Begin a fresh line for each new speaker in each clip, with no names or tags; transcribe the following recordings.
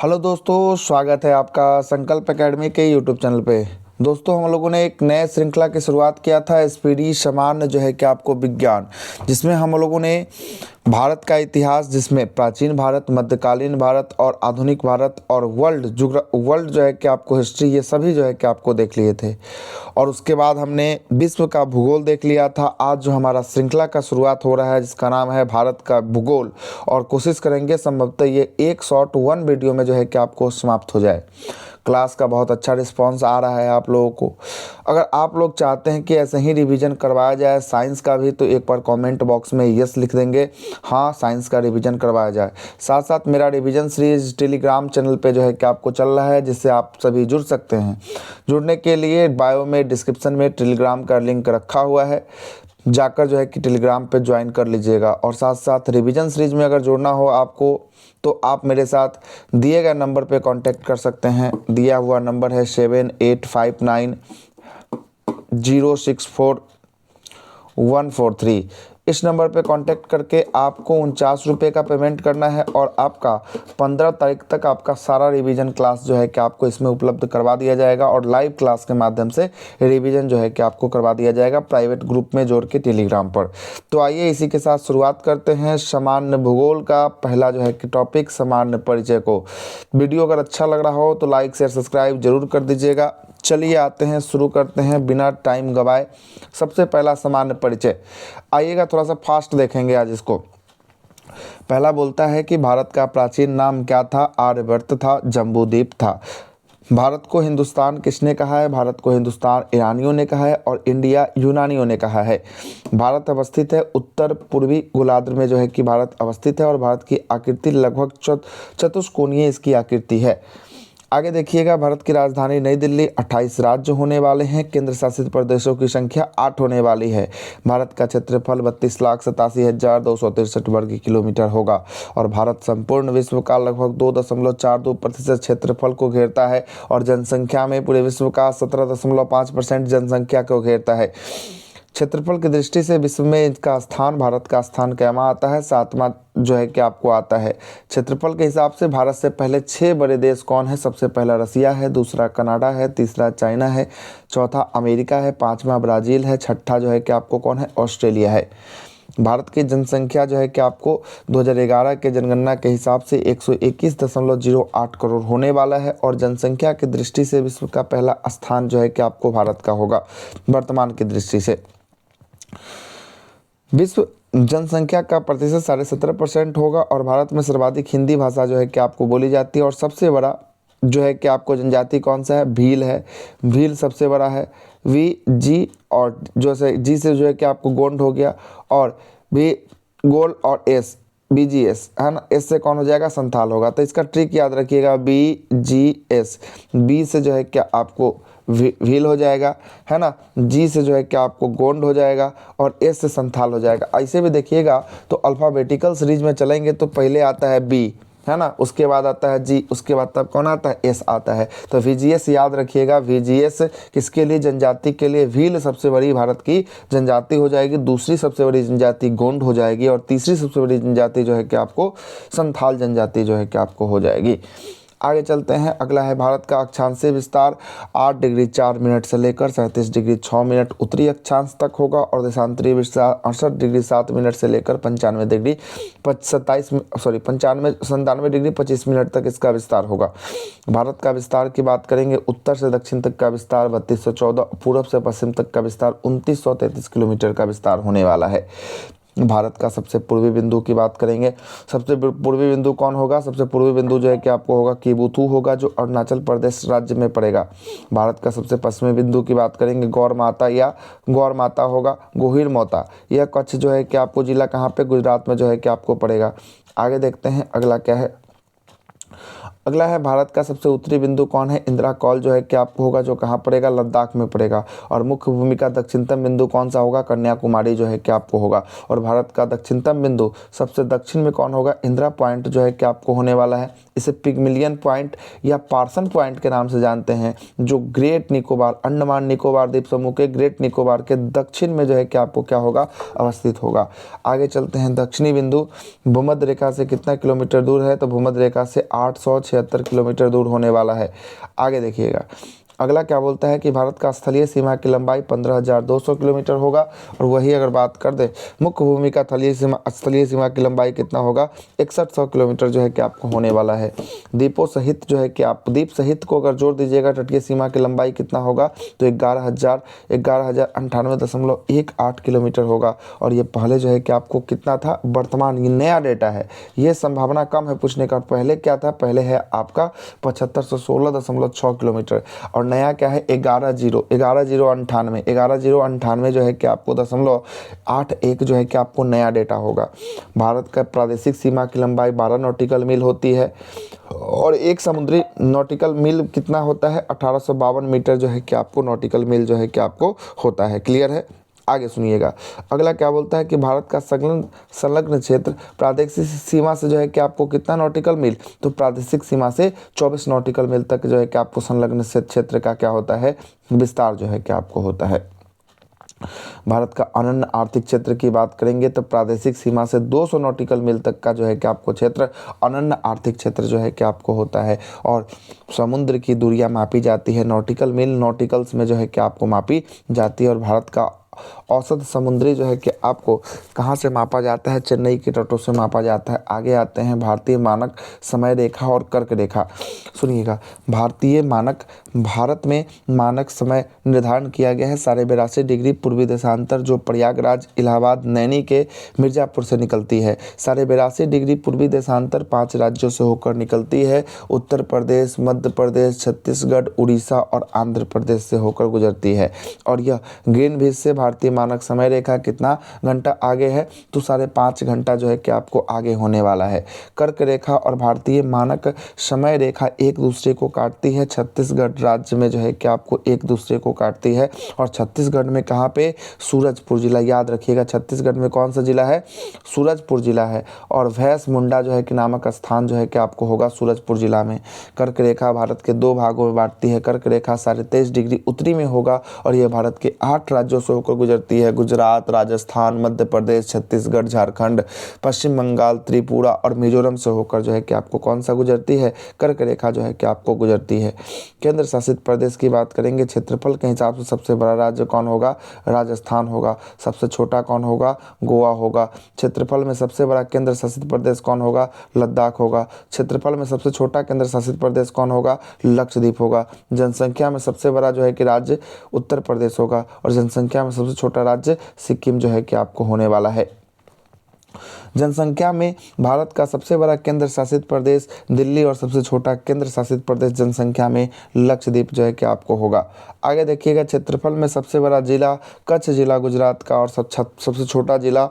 Hello दोस्तों, स्वागत है आपका संकल्प एकेडमी के यूट्यूब चैनल पे। दोस्तों, हम लोगों ने एक नए श्रृंखला की शुरुआत किया था, स्पीडी सामान्य जो है कि आपको विज्ञान, जिसमें हम लोगों ने भारत का इतिहास, जिसमें प्राचीन भारत, मध्यकालीन भारत और आधुनिक भारत और वर्ल्ड जो है कि आपको हिस्ट्री, ये सभी जो है कि आपको देख लिए थे। और उसके बाद हमने विश्व का भूगोल देख लिया था। आज जो हमारा श्रृंखला का शुरुआत हो रहा है, जिसका नाम है भारत का भूगोल, और कोशिश करेंगे संभवतः ये एक शॉर्ट वन वीडियो में जो है कि आपको समाप्त हो जाए। क्लास का बहुत अच्छा रिस्पांस आ रहा है आप लोगों को। अगर आप लोग चाहते हैं कि ऐसे ही रिवीजन करवाया जाए साइंस का भी, तो एक बार कमेंट बॉक्स में यस लिख देंगे, हाँ साइंस का रिवीजन करवाया जाए। साथ साथ मेरा रिवीजन सीरीज टेलीग्राम चैनल पे जो है कि आपको चल रहा है, जिससे आप सभी जुड़ सकते हैं। जुड़ने के लिए बायो में, डिस्क्रिप्शन में टेलीग्राम का लिंक रखा हुआ है, जाकर जो है कि टेलीग्राम पे ज्वाइन कर लीजिएगा। और साथ साथ रिवीजन सीरीज में अगर जुड़ना हो आपको, तो आप मेरे साथ दिए गए नंबर पे कांटेक्ट कर सकते हैं। दिया हुआ नंबर है 7859064143। इस नंबर पे कांटेक्ट करके आपको 49 रुपये का पेमेंट करना है, और आपका 15 तारीख तक आपका सारा रिवीजन क्लास जो है कि आपको इसमें उपलब्ध करवा दिया जाएगा, और लाइव क्लास के माध्यम से रिवीजन जो है कि आपको करवा दिया जाएगा प्राइवेट ग्रुप में जोड़ के टेलीग्राम पर। तो आइए इसी के साथ शुरुआत करते हैं सामान्य भूगोल का पहला जो है कि टॉपिक, सामान्य परिचय को। वीडियो अगर अच्छा लग रहा हो तो लाइक शेयर सब्सक्राइब जरूर कर दीजिएगा। चलिए आते हैं, शुरू करते हैं बिना टाइम गवाए। सबसे पहला सामान्य परिचय, आइएगा थोड़ा सा फास्ट देखेंगे आज इसको। पहला बोलता है कि भारत का प्राचीन नाम क्या था? आर्यवर्त था, जम्बूद्वीप था। भारत को हिंदुस्तान किसने कहा है? भारत को हिंदुस्तान ईरानियों ने कहा है, और इंडिया यूनानियों ने कहा है। भारत अवस्थित है उत्तर पूर्वी गोलार्ध में जो है कि भारत अवस्थित है, और भारत की आकृति लगभग चतुष्कोणीय इसकी आकृति है। आगे देखिएगा, भारत की राजधानी नई दिल्ली, 28 राज्य होने वाले हैं, केंद्र शासित प्रदेशों की संख्या 8 होने वाली है। भारत का क्षेत्रफल 32,87,263 वर्ग किलोमीटर होगा, और भारत संपूर्ण विश्व का लगभग 2.42% क्षेत्रफल को घेरता है, और जनसंख्या में पूरे विश्व का 17.5% जनसंख्या को घेरता है। क्षेत्रफल की दृष्टि से विश्व में इसका स्थान, भारत का स्थान कैमा आता है? 7वां जो है कि आपको आता है। क्षेत्रफल के हिसाब से भारत से पहले 6 बड़े देश कौन है? सबसे पहला रसिया है, दूसरा कनाडा है, तीसरा चाइना है, चौथा अमेरिका है, 5वां ब्राज़ील है, छठा जो है कि आपको कौन है? ऑस्ट्रेलिया है। भारत की जनसंख्या जो है कि आपको 2011 के जनगणना के हिसाब से 121.08 करोड़ होने वाला है, और जनसंख्या की दृष्टि से विश्व का पहला स्थान जो है कि आपको भारत का होगा वर्तमान की दृष्टि से। विश्व जनसंख्या का प्रतिशत 17.5% होगा, और भारत में सर्वाधिक हिंदी भाषा जो है कि आपको बोली जाती है। और सबसे बड़ा जो है कि आपको जनजाति कौन सा है? भील है। भील सबसे बड़ा है। वी जी, और जो से जी से जो है कि आपको गोंड हो गया, और भी गोल, और एस BGS है ना, एस से कौन हो जाएगा? संथाल होगा। तो इसका ट्रिक याद रखिएगा, BGS। बी से जो है क्या आपको भील हो जाएगा, है ना, जी से जो है कि आपको गोंड हो जाएगा, और एस से संथाल हो जाएगा। ऐसे भी देखिएगा तो अल्फ़ाबेटिकल सीरीज में चलेंगे तो पहले आता है बी, है ना, उसके बाद आता है जी, उसके बाद तब कौन आता है? एस आता है। तो VGS याद रखिएगा। VGS किसके लिए? जनजाति के लिए। भील सबसे बड़ी भारत की जनजाति हो जाएगी, दूसरी सबसे बड़ी जनजाति गोंड हो जाएगी, और तीसरी सबसे बड़ी जनजाति जो है कि आपको संथाल जनजाति जो है कि आपको हो जाएगी। आगे चलते हैं, अगला है भारत का अक्षांशीय विस्तार 8 डिग्री 4 मिनट से लेकर 37 डिग्री 6 मिनट उत्तरी अक्षांश तक होगा, और देशांतरीय विस्तार 68 डिग्री 7 मिनट से लेकर 95 डिग्री 97 डिग्री 25 मिनट तक इसका विस्तार होगा। भारत का विस्तार की बात करेंगे, उत्तर से दक्षिण तक का विस्तार 3214, पूर्व से पश्चिम तक का विस्तार 2933 किलोमीटर का विस्तार होने वाला है। भारत का सबसे पूर्वी बिंदु की बात करेंगे, सबसे पूर्वी बिंदु कौन होगा? सबसे पूर्वी बिंदु जो है कि आपको होगा किबुथु होगा, जो अरुणाचल प्रदेश राज्य में पड़ेगा। भारत का सबसे पश्चिमी बिंदु की बात करेंगे, गौर माता या गौर माता होगा, गोहिर मोता। यह कच्छ जो है कि आपको जिला कहाँ पे? गुजरात में जो है कि आपको पड़ेगा। आगे देखते हैं अगला क्या है। अगला है भारत का सबसे उत्तरी बिंदु कौन है? इंदिरा कॉल जो है कि आपको होगा, जो कहाँ पड़ेगा? लद्दाख में पड़ेगा। और मुख्य भूमि का दक्षिणतम बिंदु कौन सा होगा? कन्याकुमारी जो है कि आपको होगा। और भारत का दक्षिणतम बिंदु सबसे दक्षिण में कौन होगा? इंदिरा पॉइंट जो है कि आपको होने वाला है। इसे पिगमिलियन पॉइंट या पार्सन पॉइंट के नाम से जानते हैं, जो ग्रेट निकोबार, अंडमान निकोबार द्वीप समूह के ग्रेट निकोबार के दक्षिण में जो है कि आपको क्या होगा? अवस्थित होगा। आगे चलते हैं, दक्षिणी बिंदु भूमध्य रेखा से कितना किलोमीटर दूर है? तो भूमध्य रेखा से 806 76 किलोमीटर दूर होने वाला है। आगे देखिएगा, अगला क्या बोलता है कि भारत का स्थलीय सीमा की लंबाई 15,200 किलोमीटर होगा। और वही अगर बात कर दे मुख्य भूमि का स्थलीय सीमा की लंबाई कितना होगा, 6100 किलोमीटर जो है कि आपको होने वाला है। द्वीपों सहित जो है कि आप द्वीप सहित को अगर जोड़ दीजिएगा तटीय सीमा की लंबाई कितना होगा, तो 11,098 किलोमीटर होगा। और ये पहले जो है कि आपको कितना था, वर्तमान ये नया डेटा है, ये संभावना कम है पूछने का। पहले क्या था, पहले है आपका 7516.6 किलोमीटर और नया क्या है 11,098 जो है कि आपको 0.81 जो है कि आपको नया डेटा होगा। भारत का प्रादेशिक सीमा की लंबाई 12 नॉटिकल मील होती है और एक समुद्री नॉटिकल मील कितना होता है, 1852 मीटर जो है कि आपको नॉटिकल मील जो है कि आपको होता है। क्लियर है। आगे सुनिएगा, अगला क्या बोलता है कि भारत का संलग्न क्षेत्र प्रादेशिक सीमा से जो है कि आपको कितना नॉटिकल मील, तो प्रादेशिक सीमा से 24 नॉटिकल मील तक जो है कि आपको संलग्न क्षेत्र का क्या होता है, विस्तार जो है कि आपको होता है। भारत का अनन्य आर्थिक क्षेत्र की बात करेंगे तो प्रादेशिक सीमा से 200 नॉटिकल मील तक का जो है कि आपको क्षेत्र अनन्य आर्थिक क्षेत्र जो है कि आपको होता है। और समुद्र की दूरियां मापी जाती है नॉटिकल मील, नॉटिकल्स में जो है कि आपको मापी जाती है। और भारत का औसत समुद्री जो है कि आपको कहाँ से मापा जाता है, चेन्नई के तटों से मापा जाता है। आगे आते हैं भारतीय मानक समय रेखा और कर्क रेखा। सुनिएगा, भारत में मानक समय निर्धारण किया गया है 82.5 डिग्री पूर्वी देशांतर, जो प्रयागराज, इलाहाबाद, नैनी के मिर्ज़ापुर से निकलती है। 82.5 डिग्री पूर्वी देशांतर 5 राज्यों से होकर निकलती है, उत्तर प्रदेश, मध्य प्रदेश, छत्तीसगढ़, उड़ीसा और आंध्र प्रदेश से होकर गुजरती है। और यह ग्रीनविच से भारतीय मानक समय रेखा कितना घंटा आगे है, तो 5.5 घंटा जो है कि आपको आगे होने वाला है। कर्क रेखा और भारतीय मानक समय रेखा एक दूसरे को काटती है, छत्तीसगढ़ राज्य में जो है कि आपको एक दूसरे को काटती है। और छत्तीसगढ़ में कहाँ पे, सूरजपुर जिला, याद रखिएगा छत्तीसगढ़ में कौन सा जिला है, सूरजपुर जिला है। और भैंस मुंडा जो है कि नामक स्थान जो है कि आपको होगा सूरजपुर जिला में। कर्क रेखा भारत के 2 भागों में बांटती है। कर्क रेखा 23.5 डिग्री उत्तरी में होगा और यह भारत के 8 राज्यों से होकर गुजरती है, गुजरात, राजस्थान, मध्य प्रदेश, छत्तीसगढ़, झारखंड, पश्चिम बंगाल, त्रिपुरा और मिजोरम से होकर जो है कि आपको कौन सा गुजरती है, कर्क रेखा जो है कि आपको गुजरती है। केंद्र शासित प्रदेश की बात करेंगे, क्षेत्रफल के हिसाब से सबसे बड़ा राज्य कौन होगा, राजस्थान होगा। सबसे छोटा कौन होगा, गोवा होगा। क्षेत्रफल में सबसे बड़ा केंद्र शासित प्रदेश कौन होगा, लद्दाख होगा। क्षेत्रफल में सबसे छोटा केंद्र शासित प्रदेश कौन होगा, लक्षद्वीप होगा। जनसंख्या में सबसे बड़ा जो है कि राज्य उत्तर प्रदेश होगा और जनसंख्या में सबसे छोटा राज्य सिक्किम जो है कि आपको होने वाला है। जनसंख्या में भारत का सबसे बड़ा केंद्र शासित प्रदेश दिल्ली और सबसे छोटा केंद्र शासित प्रदेश जनसंख्या में लक्षद्वीप जो है कि आपको होगा। आगे देखिएगा, क्षेत्रफल में सबसे बड़ा जिला कच्छ जिला गुजरात का और सबसे छोटा जिला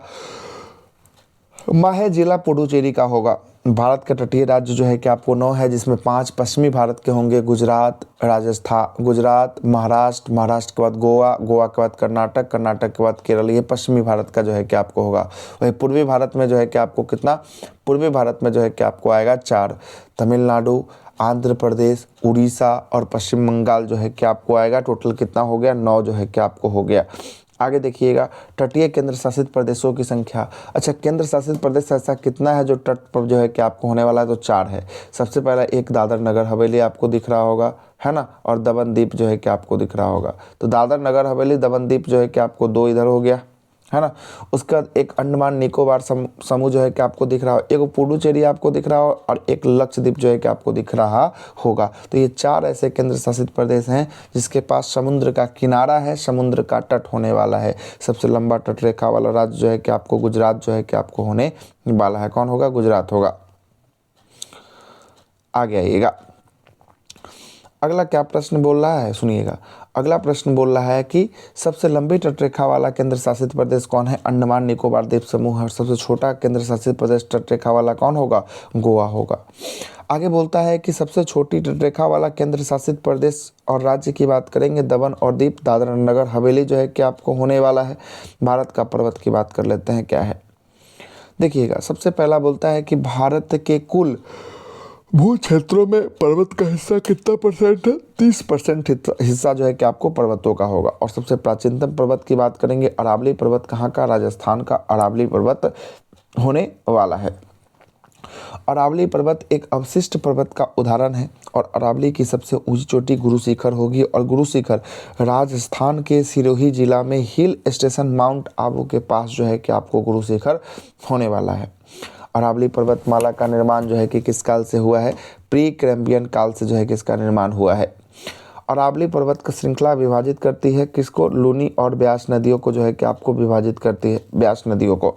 माहे जिला पुडुचेरी का होगा। भारत का तटीय राज्य जो है कि आपको 9 है, जिसमें 5 पश्चिमी भारत के होंगे, गुजरात, महाराष्ट्र, महाराष्ट्र के बाद गोवा, गोवा के बाद कर्नाटक, कर्नाटक के बाद केरल। ये पश्चिमी भारत का जो है कि आपको होगा। वही पूर्वी भारत में जो है कि आपको कितना, पूर्वी भारत में जो है कि आपको आएगा 4, तमिलनाडु, आंध्र प्रदेश, उड़ीसा और पश्चिम बंगाल जो है कि आपको आएगा। टोटल कितना हो गया, 9 जो है कि आपको हो गया। आगे देखिएगा, तटीय केंद्र शासित प्रदेशों की संख्या। अच्छा, केंद्र शासित प्रदेश ऐसा कितना है जो तट पर जो है कि आपको होने वाला है, तो 4 है। सबसे पहला एक दादर नगर हवेली आपको दिख रहा होगा, है ना, और दमन दीप जो है कि आपको दिख रहा होगा। तो दादर नगर हवेली, दमन दीप जो है कि आपको 2 इधर हो गया, है ना। उसके बाद एक अंडमान निकोबार समूह जो है कि आपको दिख रहा हो, एक पुडुचेरी आपको दिख रहा हो और एक लक्षद्वीप जो है कि आपको दिख रहा होगा। तो ये 4 ऐसे केंद्र शासित प्रदेश हैं जिसके पास समुद्र का किनारा है, समुद्र का तट होने वाला है। सबसे लंबा तट रेखा वाला राज्य जो है कि आपको गुजरात जो है कि आपको होने वाला है। कौन होगा, गुजरात होगा। आगे आइएगा, अगला क्या प्रश्न बोल रहा है, सुनिएगा। अगला प्रश्न बोल रहा है कि सबसे लंबी तटरेखा वाला केंद्र शासित प्रदेश कौन है, अंडमान निकोबार द्वीप समूह है। और सबसे छोटा केंद्र शासित प्रदेश तटरेखा वाला कौन होगा, गोवा होगा। आगे बोलता है कि सबसे छोटी तटरेखा वाला केंद्र शासित प्रदेश और राज्य की बात करेंगे, दमन और दीप, दादरा नगर हवेली जो है कि आपको होने वाला है। भारत का पर्वत की बात कर लेते हैं, क्या है, देखिएगा। सबसे पहला बोलता है कि भारत के कुल भू क्षेत्रों में पर्वत का हिस्सा कितना परसेंट है, 30% हिस्सा जो है कि आपको पर्वतों का होगा। और सबसे प्राचीनतम पर्वत की बात करेंगे, अरावली पर्वत कहाँ का, राजस्थान का अरावली पर्वत होने वाला है। अरावली पर्वत एक अवशिष्ट पर्वत का उदाहरण है और अरावली की सबसे ऊंची चोटी गुरु शिखर होगी और गुरु शिखर राजस्थान के सिरोही जिला में हिल स्टेशन माउंट आबू के पास जो है कि आपको गुरु शिखर होने वाला है। अरावली पर्वतमाला का निर्माण जो है कि किस काल से हुआ है? प्री कैम्ब्रियन काल से जो है कि इसका निर्माण हुआ है। अरावली पर्वत का श्रृंखला विभाजित करती है किसको? लूनी और ब्यास नदियों को जो है कि आपको विभाजित करती है, ब्यास नदियों को।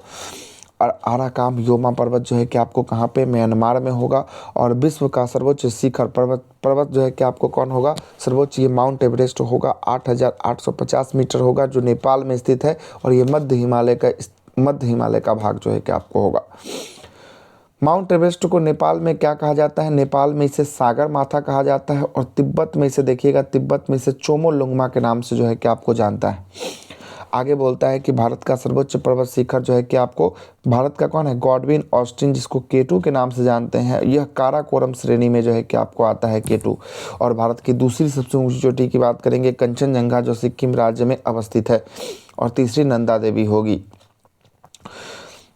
और आराकाम योमा पर्वत जो है कि आपको कहाँ पे? म्यांमार में होगा। और विश्व का सर्वोच्च शिखर पर्वत जो है कि आपको कौन होगा? सर्वोच्च ये माउंट एवरेस्ट होगा, 8,850 मीटर होगा, जो नेपाल में स्थित है। और ये मध्य हिमालय का भाग जो है कि आपको होगा। माउंट एवरेस्ट को नेपाल में क्या कहा जाता है? नेपाल में इसे सागर माथा कहा जाता है। और तिब्बत में इसे देखिएगा, तिब्बत में इसे चोमोलुंगमा के नाम से जो है कि आपको जानता है। आगे बोलता है कि भारत का सर्वोच्च पर्वत शिखर जो है कि आपको, भारत का कौन है? गॉडविन ऑस्टिन, जिसको केटू के नाम से जानते हैं। यह काराकोरम श्रेणी में जो है कि आपको आता है केटू। और भारत की दूसरी सबसे ऊंची चोटी की बात करेंगे, कंचनजंगा, जो सिक्किम राज्य में अवस्थित है। और तीसरी नंदा देवी होगी।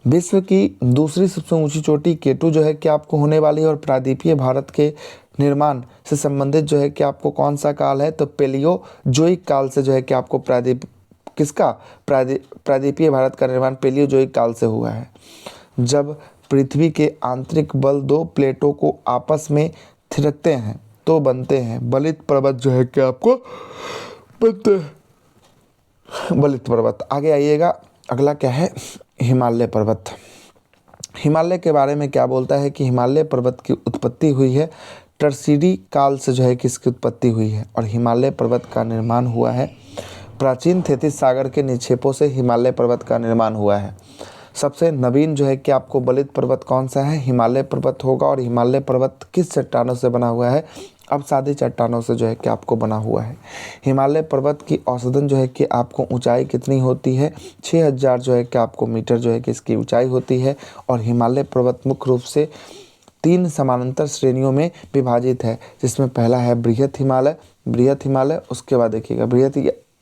विश्व की दूसरी सबसे ऊंची चोटी केटू जो है कि आपको होने वाली है। और प्रायद्वीपीय भारत के निर्माण से संबंधित जो है कि आपको कौन सा काल है? तो पेलियोजोइक काल से जो है कि आपको प्रायद्वीपीय भारत का निर्माण पेलियोजोइक काल से हुआ है, जब पृथ्वी के आंतरिक बल दो प्लेटों को आपस में थिरकते हैं तो बनते हैं बलित पर्वत जो है कि आपको बनते हैं बलित पर्वत। आगे आइएगा, अगला क्या है? हिमालय पर्वत। हिमालय के बारे में क्या बोलता है कि हिमालय पर्वत की उत्पत्ति हुई है टर्सीडी काल से जो है कि इसकी उत्पत्ति हुई है। और हिमालय पर्वत का निर्माण हुआ है प्राचीन थेथिस सागर के निक्षेपों से हिमालय पर्वत का निर्माण हुआ है। सबसे नवीन जो है कि आपको बलित पर्वत कौन सा है? हिमालय पर्वत होगा। और हिमालय पर्वत किस चट्टानों से बना हुआ है? अवसादी चट्टानों से जो है कि आपको बना हुआ है। हिमालय पर्वत की औसतन जो है कि आपको ऊंचाई कितनी होती है? 6,000 जो है कि आपको मीटर जो है कि इसकी ऊंचाई होती है। और हिमालय पर्वत मुख्य रूप से 3 समानांतर श्रेणियों में विभाजित है, जिसमें पहला है बृहत हिमालय, उसके बाद देखिएगा बृहत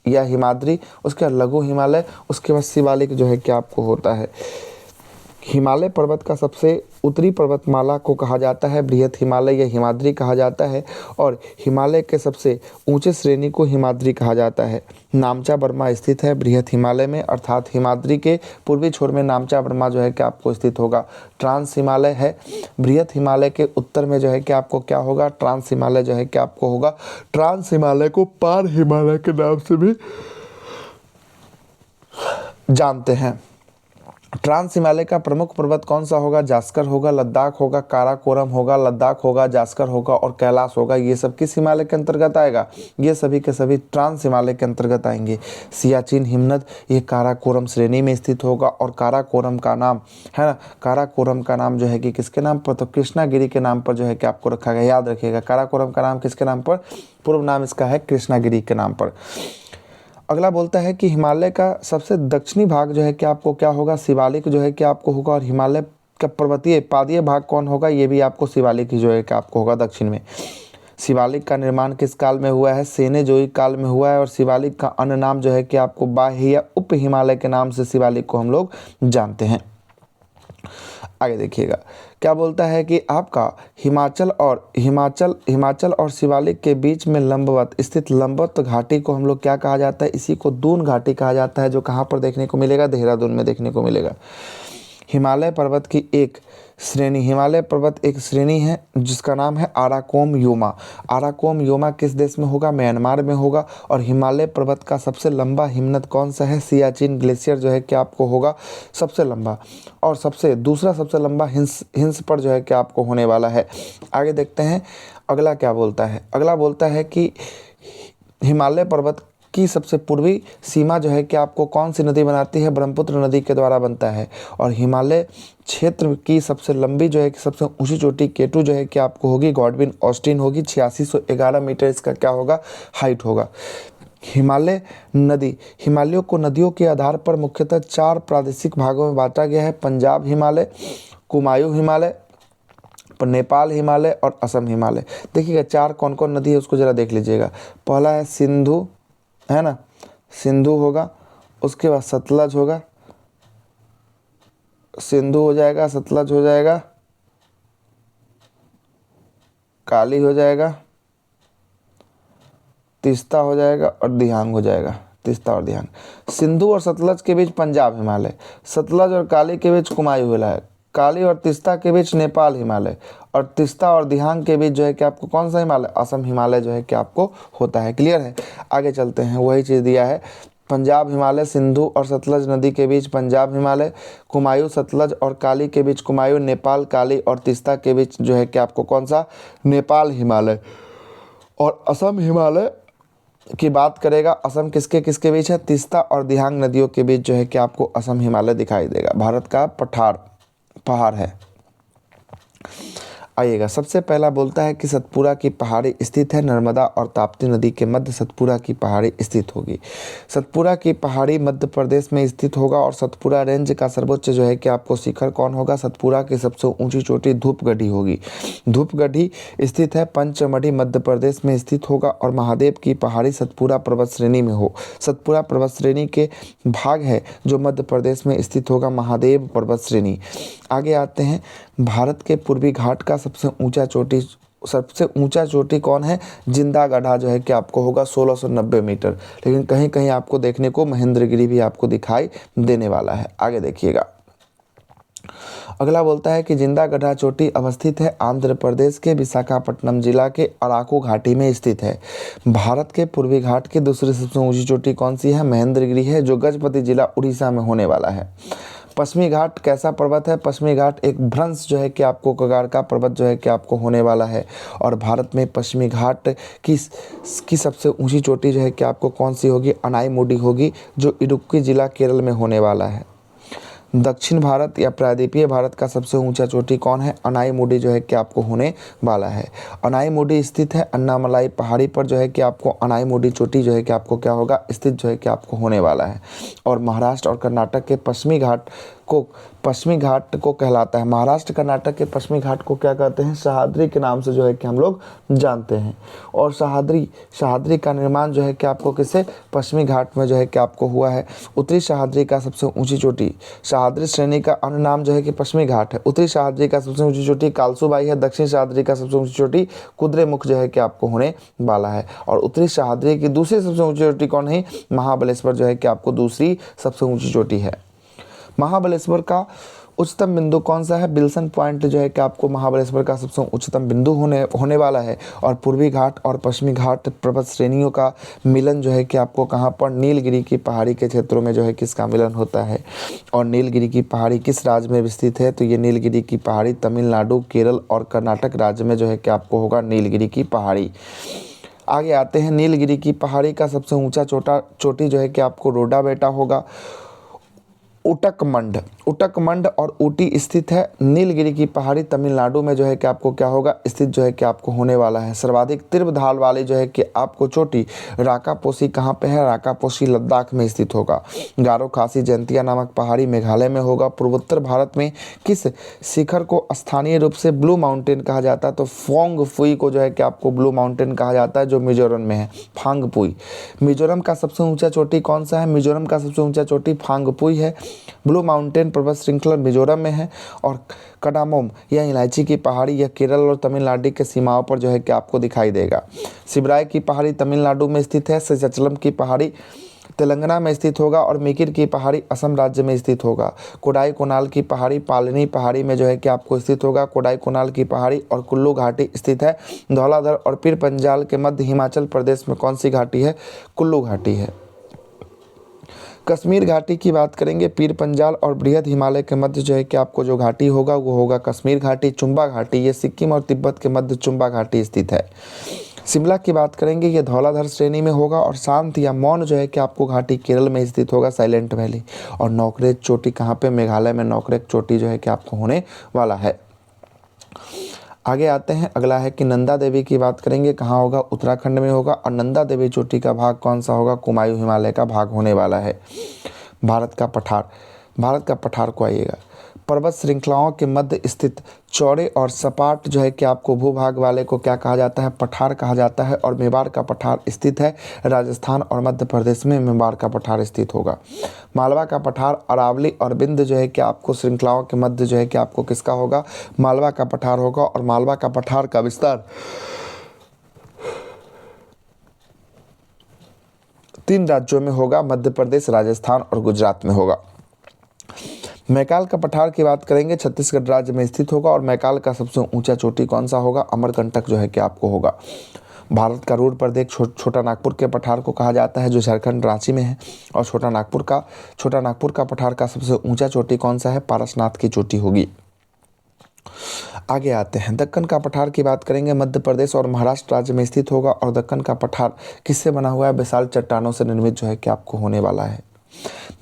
या हिमाद्री, उसके बाद लघु हिमालय, उसके बाद शिवालिक जो है कि आपको होता है। हिमालय पर्वत का सबसे उत्तरी पर्वतमाला को कहा जाता है बृहत हिमालय या हिमाद्री कहा जाता है। और हिमालय के सबसे ऊंचे श्रेणी को हिमाद्री कहा जाता है। नामचा बर्मा स्थित है बृहत हिमालय में, अर्थात हिमाद्री के पूर्वी छोर में नामचा बर्मा जो है कि आपको स्थित होगा। ट्रांस हिमालय है बृहत हिमालय के उत्तर में जो है कि आपको क्या होगा? ट्रांस हिमालय जो है कि आपको होगा। ट्रांस हिमालय को पार हिमालय के नाम से भी जानते हैं। ट्रांस हिमालय का प्रमुख पर्वत कौन सा होगा? जास्कर होगा, लद्दाख होगा, काराकोरम होगा, लद्दाख होगा, जास्कर होगा और कैलाश होगा। ये सब किस हिमालय के अंतर्गत आएगा? ये सभी के सभी ट्रांस हिमालय के अंतर्गत आएंगे। सियाचिन हिमनद ये काराकोरम श्रेणी में स्थित होगा। और काराकोरम का नाम है ना, काराकोरम का नाम जो है कि किसके नाम पर? तो कृष्णागिरी के नाम पर जो है कि आपको रखा गया। याद रखिएगा, काराकोरम का नाम किसके नाम पर? पूर्व नाम इसका है कृष्णागिरी के नाम पर। अगला बोलता है कि हिमालय का सबसे दक्षिणी भाग जो है कि आपको क्या होगा? शिवालिक जो है कि आपको होगा। और हिमालय का पर्वतीय पादीय भाग कौन होगा? ये भी आपको शिवालिक जो है कि आपको होगा दक्षिण में। शिवालिक का निर्माण किस काल में हुआ है? सेनेजोइक काल में हुआ है। और शिवालिक का अन्य नाम जो है कि आपको बाह्य या उप हिमालय के नाम से शिवालिक को हम लोग जानते हैं। आगे देखिएगा, क्या बोलता है कि आपका हिमाचल और शिवालिक के बीच में लंबवत स्थित लंबवत घाटी को हम लोग क्या कहा जाता है? इसी को दून घाटी कहा जाता है, जो कहाँ पर देखने को मिलेगा? देहरादून में देखने को मिलेगा। हिमालय पर्वत एक श्रेणी है जिसका नाम है आराकोम योमा। आराकोम योमा किस देश में होगा? म्यांमार में होगा। और हिमालय पर्वत का सबसे लंबा हिमनद कौन सा है? सियाचिन ग्लेशियर जो है कि आपको होगा सबसे लंबा। और दूसरा सबसे लंबा हिंस पर जो है कि आपको होने वाला है। आगे देखते हैं अगला क्या बोलता है। अगला बोलता है कि हिमालय पर्वत की सबसे पूर्वी सीमा जो है कि आपको कौन सी नदी बनाती है? ब्रह्मपुत्र नदी के द्वारा बनता है। और हिमालय क्षेत्र की सबसे लंबी जो है कि सबसे ऊंची चोटी केटू जो है कि आपको होगी गॉडविन ऑस्टिन होगी। 8611 मीटर इसका क्या होगा? हाइट होगा। हिमालयों को नदियों के आधार पर मुख्यतः 4 प्रादेशिक भागों में बांटा गया है। पंजाब हिमालय, कुमायूं हिमालय, नेपाल हिमालय और असम हिमालय। देखिएगा 4 कौन कौन नदी है उसको जरा देख लीजिएगा। पहला है सिंधु, है ना, सिंधु होगा। उसके बाद सतलज होगा, सिंधु हो जाएगा, सतलज हो जाएगा। काली हो जाएगा, तीस्ता हो जाएगा और दिहांग हो जाएगा, तीस्ता और दिहांग। सिंधु और सतलज के बीच पंजाब हिमालय, सतलज और काली के बीच कुमायूं हिमालय, काली और तीस्ता के बीच नेपाल हिमालय, और तीस्ता और दिहांग के बीच जो है कि आपको कौन सा हिमालय, असम हिमालय जो है कि आपको होता है। क्लियर है। आगे चलते हैं, वही चीज़ दिया है, पंजाब हिमालय, सिंधु और सतलज नदी के बीच पंजाब हिमालय, कुमायूं सतलज और काली के बीच कुमायूं, नेपाल काली और तीस्ता के बीच जो है कि आपको कौन सा, नेपाल हिमालय। और असम हिमालय की बात करेगा, असम किसके किसके बीच है, तीस्ता और दिहांग नदियों के बीच जो है कि आपको असम हिमालय दिखाई देगा। भारत का पहाड़ है। आइएगा, सबसे पहला बोलता है कि सतपुरा की पहाड़ी स्थित है, नर्मदा और ताप्ती नदी के मध्य सतपुरा की पहाड़ी स्थित होगी। सतपुरा की पहाड़ी मध्य प्रदेश में स्थित होगा और सतपुरा रेंज का सर्वोच्च जो है कि आपको शिखर कौन होगा, सतपुरा की सबसे ऊंची चोटी धूपगढ़ी होगी। धूपगढ़ी स्थित है पंचमढ़ी मध्य प्रदेश में स्थित होगा और महादेव की पहाड़ी सतपुरा पर्वत श्रेणी में हो। सतपुरा पर्वत श्रेणी के भाग है जो मध्य प्रदेश में स्थित होगा, महादेव पर्वत श्रेणी। आगे आते हैं, भारत के पूर्वी घाट का सबसे ऊंचा चोटी कौन है, जिंदा गढ़ा जो है कि आपको होगा 1690 मीटर। लेकिन कहीं कहीं आपको देखने को महेंद्रगिरी भी आपको दिखाई देने वाला है। आगे देखिएगा, अगला बोलता है कि जिंदा गढ़ा चोटी अवस्थित है आंध्र प्रदेश के विशाखापट्टनम जिला के अराकू घाटी में स्थित है। भारत के पूर्वी घाट की दूसरी सबसे ऊंची चोटी कौन सी है, महेंद्रगिरी है, जो गजपति जिला उड़ीसा में होने वाला है। पश्चिमी घाट कैसा पर्वत है, पश्चिमी घाट एक भ्रंश जो है कि आपको कगार का पर्वत जो है कि आपको होने वाला है। और भारत में पश्चिमी घाट की सबसे ऊंची चोटी जो है कि आपको कौन सी होगी, अनाईमुडी होगी, जो इडुक्की जिला केरल में होने वाला है। दक्षिण भारत या प्रायद्वीपीय भारत का सबसे ऊंचा चोटी कौन है, अनाईमुडी जो है कि आपको होने वाला है। अनाईमुडी स्थित है अन्नामलाई पहाड़ी पर जो है कि आपको अनाईमुडी चोटी जो है कि आपको क्या होगा, स्थित जो है कि आपको होने वाला है। और महाराष्ट्र और कर्नाटक के पश्चिमी घाट को कहलाता है। महाराष्ट्र कर्नाटक के पश्चिमी घाट को क्या कहते हैं, सह्याद्री के नाम से जो है कि हम लोग जानते हैं। और सह्याद्री का निर्माण जो है कि आपको किससे, पश्चिमी घाट में जो है कि आपको हुआ है। उत्तरी सह्याद्री का सबसे ऊंची चोटी, सह्याद्री श्रेणी का अन्य नाम जो है कि पश्चिमी घाट है। उत्तरी सह्याद्री का सबसे ऊंची चोटी कालसूबाई है। दक्षिण सह्याद्री का सबसे ऊंची चोटी कुद्रेमुख जो है कि आपको होने वाला है। और उत्तरी सह्याद्री की दूसरी सबसे ऊंची चोटी कौन है, महाबलेश्वर जो है कि आपको दूसरी सबसे ऊंची चोटी है। महाबलेश्वर का उच्चतम बिंदु कौन सा है, बिल्सन पॉइंट जो है कि आपको महाबलेश्वर का सबसे उच्चतम बिंदु होने वाला है। और पूर्वी घाट और पश्चिमी घाट पर्वत श्रेणियों का मिलन जो है कि आपको कहाँ पर, नीलगिरी की पहाड़ी के क्षेत्रों में जो है किसका मिलन होता है। और नीलगिरी की पहाड़ी किस राज्य में विस्तृत है, तो ये नीलगिरी की पहाड़ी तमिलनाडु, केरल और कर्नाटक राज्य में जो है कि आपको होगा मंदगिरी की पहाड़ी। आगे आते हैं, नीलगिरी की पहाड़ी का सबसे ऊंचा चोटी जो है कि आपको रोडा बेटा होगा। उटकमंड और ऊटी स्थित है। नीलगिरी की पहाड़ी तमिलनाडु में जो है कि आपको क्या होगा, स्थित जो है कि आपको होने वाला है। सर्वाधिक तीव्र ढाल वाली जो है कि आपको चोटी राकापोशी कहाँ पे है, राकापोशी लद्दाख में स्थित होगा। गारो खासी जयंतिया नामक पहाड़ी मेघालय में होगा। पूर्वोत्तर भारत में किस शिखर को स्थानीय रूप से ब्लू माउंटेन कहा जाता है, तो फोंग फुई को जो है कि आपको ब्लू माउंटेन कहा जाता है, जो मिजोरम में है, फांगपुई। मिजोरम का सबसे ऊंचा चोटी कौन सा है, मिजोरम का सबसे ऊंचा चोटी फांगपुई है। ब्लू माउंटेन पर्वत श्रृंखला मिजोरम में है। और कडामोम या इलायची की पहाड़ी यह केरल और तमिलनाडु के सीमाओं पर जो है कि आपको दिखाई देगा। सिबराई की पहाड़ी तमिलनाडु में स्थित है। सचलम की पहाड़ी तेलंगाना में स्थित होगा। और मिकिर की पहाड़ी असम राज्य में स्थित होगा। कोडाई कोनाल की पहाड़ी पालनी पहाड़ी में जो है कि आपको स्थित होगा। कोडाई कोनाल की पहाड़ी और कुल्लू घाटी स्थित है। धौलाधर और पीर पंजाल के मध्य हिमाचल प्रदेश में कौन सी घाटी है, कुल्लू घाटी है। कश्मीर घाटी की बात करेंगे, पीर पंजाल और बृहद हिमालय के मध्य जो है कि आपको जो घाटी होगा वो होगा कश्मीर घाटी। चुम्बा घाटी ये सिक्किम और तिब्बत के मध्य चुम्बा घाटी स्थित है। शिमला की बात करेंगे, ये धौलाधर श्रेणी में होगा। और शांत या मौन जो है कि आपको घाटी केरल में स्थित होगा, साइलेंट वैली। और नौकरेक चोटी कहाँ पे, मेघालय में नौकरेक चोटी जो है कि आपको होने वाला है। आगे आते हैं, अगला है कि नंदा देवी की बात करेंगे, कहाँ होगा, उत्तराखंड में होगा। और नंदा देवी चोटी का भाग कौन सा होगा, कुमायूं हिमालय का भाग होने वाला है। भारत का पठार को आइएगा, पर्वत श्रृंखलाओं के मध्य स्थित चौड़े और सपाट जो है कि आपको भूभाग वाले को क्या कहा जाता है, पठार कहा जाता है। और मेवाड़ का पठार स्थित है राजस्थान और मध्य प्रदेश में, मेवाड़ का पठार स्थित होगा। मालवा का पठार अरावली और बिंद जो है कि आपको श्रृंखलाओं के मध्य जो है कि आपको किसका होगा, मालवा का पठार होगा। और मालवा का पठार का विस्तार 3 राज्यों में होगा, मध्य प्रदेश, राजस्थान और गुजरात में होगा। मैकाल का पठार की बात करेंगे, छत्तीसगढ़ राज्य में स्थित होगा और मैकाल का सबसे ऊंचा चोटी कौन सा होगा, अमरकंटक जो है कि आपको होगा। भारत का रूढ़ प्रदेश छोटा नागपुर के पठार को कहा जाता है, जो झारखंड रांची में है। और छोटा नागपुर का पठार का सबसे ऊंचा चोटी कौन सा है, पारसनाथ की चोटी होगी। आगे आते हैं, दक्कन का पठार की बात करेंगे, मध्य प्रदेश और महाराष्ट्र राज्य में स्थित होगा। और दक्कन का पठार किससे बना हुआ है, विशाल चट्टानों से निर्मित जो है कि आपको होने वाला है।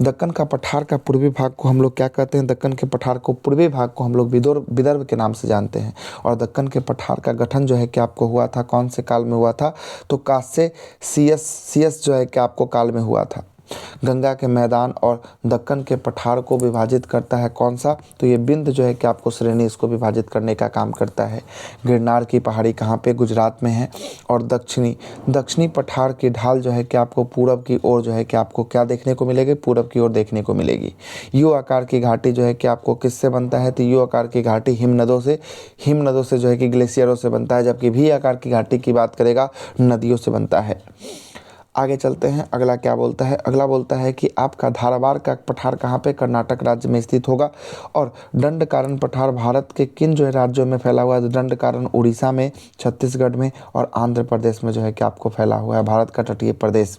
दक्कन का पठार का पूर्वी भाग को हम लोग क्या कहते हैं, दक्कन के पठार को पूर्वी भाग को हम लोग विदर्भ के नाम से जानते हैं। और दक्कन के पठार का गठन जो है कि आपको हुआ था, कौन से काल में हुआ था, तो कांस्य सीएस जो है कि आपको काल में हुआ था। गंगा के मैदान और दक्कन के पठार को विभाजित करता है कौन सा, तो ये बिंद जो है कि आपको श्रेणी इसको विभाजित करने का काम करता है। गिरनार की पहाड़ी कहाँ पे, गुजरात में है। और दक्षिणी पठार की ढाल जो है कि आपको पूरब की ओर जो है कि आपको क्या देखने को मिलेगी, पूरब की ओर देखने को मिलेगी। यू आकार की घाटी जो है कि आपको किससे बनता है, तो यू आकार की घाटी हिमनदों से जो है कि ग्लेशियरों से बनता है, जबकि वी आकार की घाटी की बात करेगा नदियों से बनता है। आगे चलते हैं, अगला क्या बोलता है, अगला बोलता है कि आपका धारवाड़ का पठार कहाँ पे, कर्नाटक राज्य में स्थित होगा। और दंडकारण्य पठार भारत के किन जो है राज्यों में फैला हुआ है, दंडकारण्य उड़ीसा में, छत्तीसगढ़ में और आंध्र प्रदेश में जो है कि आपको फैला हुआ है। भारत का तटीय प्रदेश,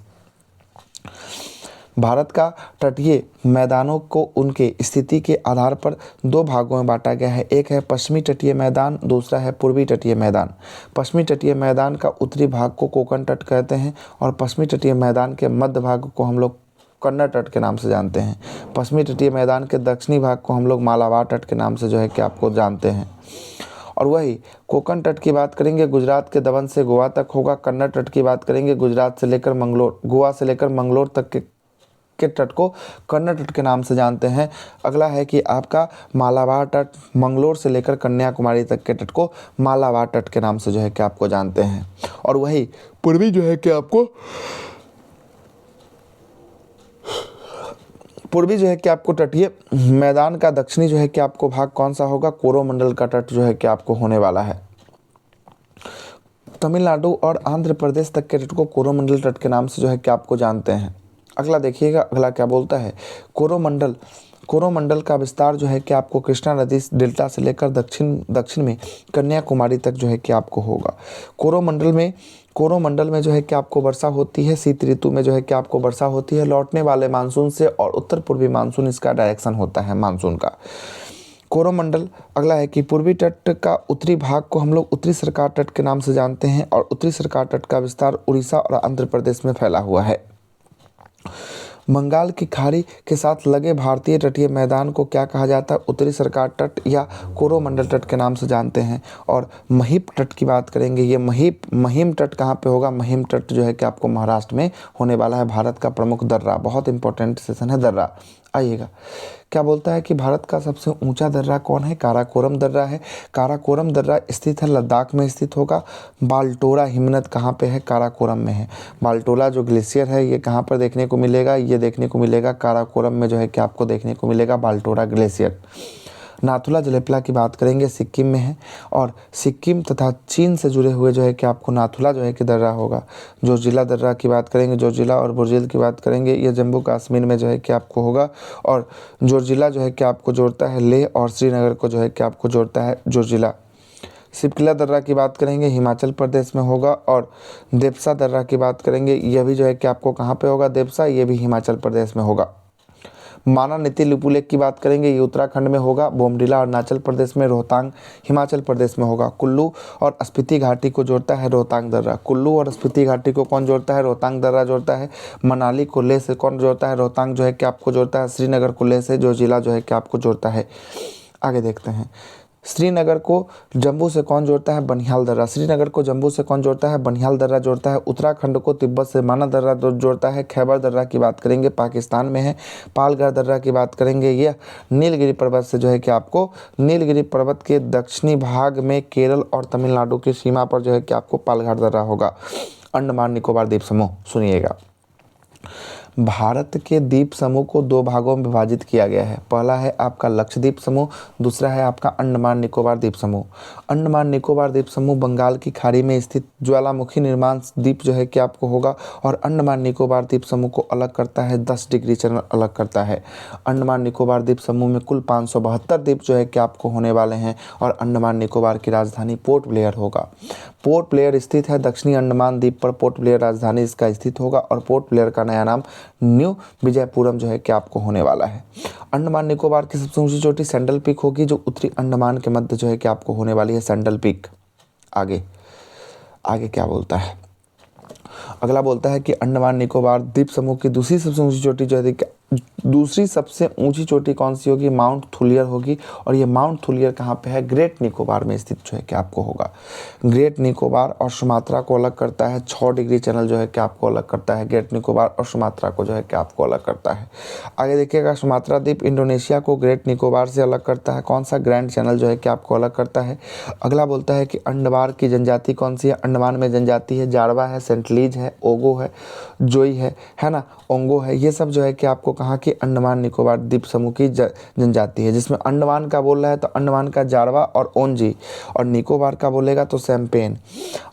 भारत का तटीय मैदानों को उनके स्थिति के आधार पर 2 भागों में बांटा गया है। एक है पश्चिमी तटीय मैदान, दूसरा है पूर्वी तटीय मैदान। पश्चिमी तटीय मैदान का उत्तरी भाग को कोंकण तट कहते हैं और पश्चिमी तटीय मैदान के मध्य भाग को हम लोग कन्नड़ तट के नाम से जानते हैं। पश्चिमी तटीय मैदान के दक्षिणी भाग को हम लोग मालाबार तट के नाम से जो है कि आपको जानते हैं। और वही कोंकण तट की बात करेंगे, गुजरात के दमन से गोवा तक होगा। कन्नड़ तट की बात करेंगे, गुजरात से लेकर गोवा से लेकर मंगलोर तक के तट को कन्नड़ तट के नाम से जानते हैं। अगला है कि आपका मालाबार तट, मंगलोर से लेकर कन्याकुमारी तक के तट को मालाबार तट के नाम से जो है कि आपको जानते हैं। और वही पूर्वी जो है कि आपको तटीय मैदान का दक्षिणी जो है कि आपको भाग कौन सा होगा, कोरोमंडल का तट जो है कि आपको होने वाला है। तमिलनाडु और आंध्र प्रदेश तक के तट को कोरोमंडल तट के नाम से जो है कि आपको जानते हैं। अगला देखिएगा, अगला क्या बोलता है, कोरोमंडल का विस्तार जो है कि आपको कृष्णा नदी डेल्टा से लेकर दक्षिण में कन्याकुमारी तक जो है कि आपको होगा। कोरोमंडल में जो है कि आपको वर्षा होती है, शीत ऋतु में जो है कि आपको वर्षा होती है लौटने वाले मानसून से, और उत्तर पूर्वी मानसून इसका डायरेक्शन होता है मानसून का। कोरोमंडल, अगला है कि पूर्वी तट का उत्तरी भाग को हम लोग उत्तरी सरकार तट के नाम से जानते हैं और उत्तरी सरकार तट का विस्तार उड़ीसा और आंध्र प्रदेश में फैला हुआ है। बंगाल की खाड़ी के साथ लगे भारतीय तटीय मैदान को क्या कहा जाता है, उत्तरी सरकार तट या कोरोमंडल तट के नाम से जानते हैं। और महिम तट की बात करेंगे, ये महिम तट कहाँ पे होगा, महिम तट जो है कि आपको महाराष्ट्र में होने वाला है। भारत का प्रमुख दर्रा, बहुत इंपॉर्टेंट सेशन है दर्रा। आइएगा, क्या बोलता है कि भारत का सबसे ऊंचा दर्रा कौन है, काराकोरम दर्रा है। काराकोरम दर्रा स्थित है लद्दाख में स्थित होगा। बाल्टोरा हिमनद कहाँ पे है, काराकोरम में है। बाल्टोरा जो ग्लेशियर है ये कहाँ पर देखने को मिलेगा, ये देखने को मिलेगा काराकोरम में जो है कि आपको देखने को मिलेगा बाल्टोरा ग्लेशियर। नाथुला जलेपला की बात करेंगे, सिक्किम में है और सिक्किम तथा चीन से जुड़े हुए जो है कि आपको नाथुला जो है कि दर्रा होगा। जोजिला दर्रा की बात करेंगे, जोजिला और बुर्जिल की बात करेंगे, ये जम्मू कश्मीर में जो है कि आपको होगा। और जोजिला जो है कि आपको जोड़ता है लेह और श्रीनगर को जो है कि आपको जोड़ता है जोजिला। सिपकिला दर्रा की बात करेंगे, हिमाचल प्रदेश में होगा। और देपसा दर्रा की बात करेंगे, यह भी जो है कि आपको कहाँ पे होगा, देपसा, ये भी हिमाचल प्रदेश में होगा। माना नीति लिपुलेख की बात करेंगे, ये उत्तराखंड में होगा। बोमडिला अरुणाचल प्रदेश में, रोहतांग हिमाचल प्रदेश में होगा। कुल्लू और स्पीति घाटी को जोड़ता है रोहतांग दर्रा। कुल्लू और स्पीति घाटी को कौन जोड़ता है, रोहतांग दर्रा जोड़ता है। मनाली को लेह से कौन जोड़ता है, रोहतांग जो है कि आपको जोड़ता है। श्रीनगर को लेह से जोजिला जो है कि आपको जोड़ता है। आगे देखते हैं, श्रीनगर को जम्मू से कौन जोड़ता है, बनिहाल दर्रा। श्रीनगर को जम्मू से कौन जोड़ता है, बनिहाल दर्रा जोड़ता है। उत्तराखंड को तिब्बत से माना दर्रा जोड़ता है। खैबर दर्रा की बात करेंगे, पाकिस्तान में है। पालघर दर्रा की बात करेंगे, यह नीलगिरी पर्वत से जो है कि आपको नीलगिरी पर्वत के दक्षिणी भाग में केरल और तमिलनाडु की सीमा पर जो है कि आपको पालघर दर्रा होगा। अंडमान निकोबार द्वीप समूह, सुनिएगा। भारत के द्वीप समूह को दो भागों में विभाजित किया गया है। पहला है आपका लक्षद्वीप समूह, दूसरा है आपका अंडमान निकोबार द्वीप समूह। अंडमान निकोबार द्वीप समूह बंगाल की खाड़ी में स्थित ज्वालामुखी निर्माण द्वीप जो है कि आपको होगा, और अंडमान निकोबार द्वीप समूह को अलग करता है 10 डिग्री चैनल अलग करता है। अंडमान निकोबार द्वीप समूह में कुल 572 द्वीप जो है कि आपको होने वाले हैं, और अंडमान निकोबार की राजधानी पोर्ट ब्लेयर होगा। पोर्ट ब्लेयर स्थित है दक्षिणी अंडमान द्वीप पर, पोर्ट ब्लेयर राजधानी इसका स्थित होगा, और पोर्ट ब्लेयर का नया नाम न्यू विजयपुरम जो है कि आपको होने वाला है। अंडमान निकोबार की सबसे ऊंची चोटी सैंडल पीक होगी, जो उत्तरी अंडमान के मध्य जो है कि आपको होने वाली है सैंडल पीक। आगे आगे क्या बोलता है, अगला बोलता है कि अंडमान निकोबार द्वीप समूह की दूसरी सबसे ऊंची चोटी जो है दूसरी सबसे ऊंची चोटी कौन सी होगी, माउंट थुलियर होगी। और ये माउंट थुलियर कहाँ पे है, ग्रेट निकोबार में स्थित जो है कि आपको होगा। ग्रेट निकोबार और सुमात्रा को अलग करता है 6 डिग्री चैनल जो है कि आपको अलग करता है। ग्रेट निकोबार और सुमात्रा को जो है कि आपको अलग करता है। आगे देखिएगा, सुमात्रा द्वीप इंडोनेशिया को ग्रेट निकोबार से अलग करता है। कौन सा ग्रैंड चैनल जो है कि आपको अलग करता है। अगला बोलता है कि अंडमान की जनजाति कौन सी है। अंडमान में जनजाति है जारवा है, सेंटलीज है, ओगो है, जोई है ना, ओंगो है। ये सब जो है कि आपको कहा कि अंडमान निकोबार द्वीप समूह की जनजाति है, जिसमें अंडमान का बोल रहा है तो अंडमान का जारवा और ओंजी, और निकोबार का बोलेगा तो सैम्पेन।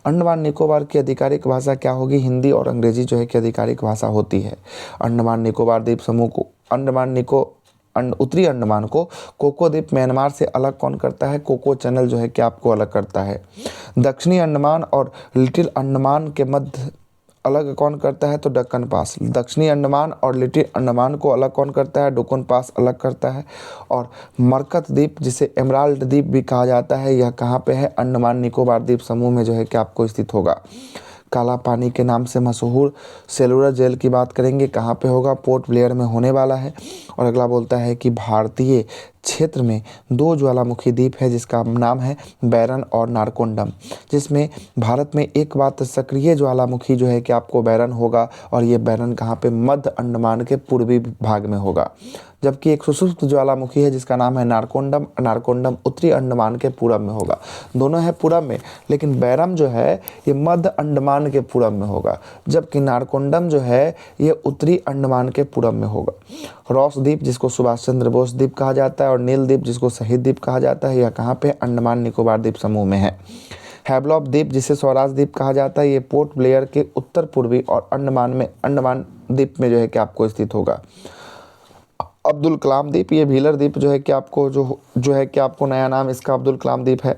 अंडमान निकोबार की आधिकारिक भाषा क्या होगी, हिंदी और अंग्रेजी जो है कि आधिकारिक भाषा होती है। अंडमान निकोबार द्वीप समूह को उत्तरी अंडमान को कोको द्वीप म्यांमार से अलग कौन करता है, कोको चैनल जो है कि आपको अलग करता है। दक्षिणी अंडमान और लिटिल अंडमान के मध्य अलग कौन करता है, तो दक्कन पास। दक्षिणी अंडमान और लिटिल अंडमान को अलग कौन करता है, डुकन पास अलग करता है। और मरकत द्वीप, जिसे एमराल्ड द्वीप भी कहा जाता है, यह कहाँ पे है, अंडमान निकोबार द्वीप समूह में जो है कि आपको स्थित होगा। काला पानी के नाम से मशहूर सेलुलर जेल की बात करेंगे, कहाँ पे होगा, पोर्ट ब्लेयर में होने वाला है। और अगला बोलता है कि भारतीय क्षेत्र में 2 ज्वालामुखी द्वीप है, जिसका नाम है बैरन और नारकोंडम, जिसमें भारत में एक बात सक्रिय ज्वालामुखी जो है कि आपको बैरन होगा, और ये बैरन कहाँ पे, मध्य अंडमान के पूर्वी भाग में होगा। जबकि एक सुषुप्त ज्वालामुखी है जिसका नाम है नारकोंडम, नारकोंडम उत्तरी अंडमान के पूरब में होगा। दोनों है पूरब में, लेकिन बैरम जो है ये मध्य अंडमान के पूरब में होगा, जबकि नारकोंडम जो है ये उत्तरी अंडमान के पूरब में होगा। रॉस द्वीप, जिसको सुभाष चंद्र बोस द्वीप कहा जाता है, और नील द्वीप, जिसको शहीद द्वीप कहा जाता है, यह कहाँ पे, अंडमान निकोबार द्वीप समूह में है। हैवलॉक द्वीप, जिसे स्वराज द्वीप कहा जाता है, ये पोर्ट ब्लेयर के उत्तर पूर्वी और अंडमान द्वीप में जो है कि आपको स्थित होगा। अब्दुल कलाम द्वीप, ये व्हीलर द्वीप जो है कि आपको जो है कि आपको नया नाम इसका अब्दुल कलाम द्वीप है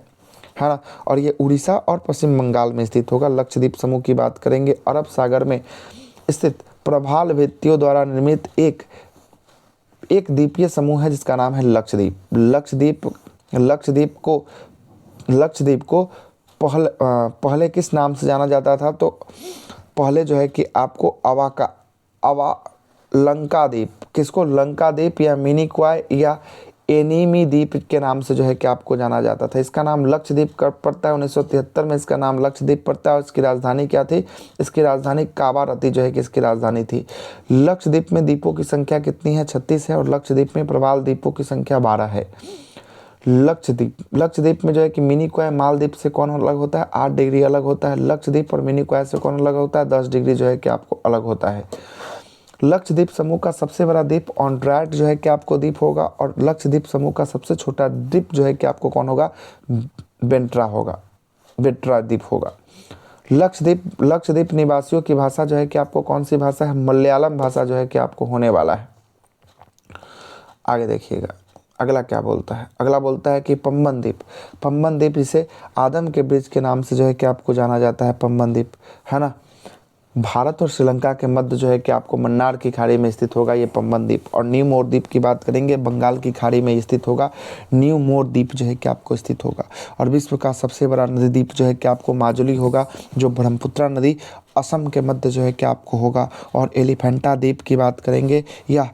ना, और ये उड़ीसा और पश्चिम बंगाल में स्थित होगा। लक्षद्वीप समूह की बात करेंगे, अरब सागर में स्थित प्रभाल भित्तियों द्वारा निर्मित एक द्वीपीय समूह है, जिसका नाम है लक्षद्वीप। लक्षद्वीप को पहले किस नाम से जाना जाता था, तो पहले जो है कि आपको लंका द्वीप, किसको, लंका द्वीप या मिनिक्वाय या एनीमी द्वीप के नाम से जो है कि आपको जाना जाता था। इसका नाम लक्षद्वीप पड़ता है, 1973 में इसका नाम लक्षद्वीप पड़ता है। और इसकी राजधानी क्या थी, इसकी राजधानी कावारती जो है कि इसकी राजधानी थी। लक्षद्वीप में द्वीपों की संख्या कितनी है, 36 है, और लक्षद्वीप में प्रवाल द्वीपों की संख्या 12 है। लक्षद्वीप में जो है कि मिनिक्वाय मालदीप से कौन अलग होता है, 8 डिग्री अलग होता है। लक्षद्वीप और मिनिक्वाय से कौन अलग होता है, 10 डिग्री जो है कि आपको अलग होता है। लक्षद्वीप समूह का सबसे बड़ा द्वीप ऑन्ड्राट जो है कि आपको द्वीप होगा, और लक्षद्वीप समूह का सबसे छोटा द्वीप जो है कि आपको कौन होगा, बेट्रा द्वीप होगा। लक्षद्वीप निवासियों की भाषा जो है कि आपको कौन सी भाषा है, मलयालम भाषा जो है कि आपको होने वाला है। आगे देखिएगा अगला क्या बोलता है, अगला बोलता है कि पंबन द्वीप जिसे आदम के ब्रिज के नाम से जो है कि आपको जाना जाता है, पंबन द्वीप है ना, भारत और श्रीलंका के मध्य जो है कि आपको मन्नार की खाड़ी में स्थित होगा ये पंबन द्वीप। और न्यू मोर द्वीप की बात करेंगे, बंगाल की खाड़ी में स्थित होगा। न्यू मोर द्वीप जो है कि आपको स्थित होगा। और विश्व का सबसे बड़ा नदी द्वीप जो है कि आपको माजुली होगा, जो ब्रह्मपुत्रा नदी असम के मध्य जो है कि आपको होगा। और एलिफेंटा द्वीप की बात करेंगे, यह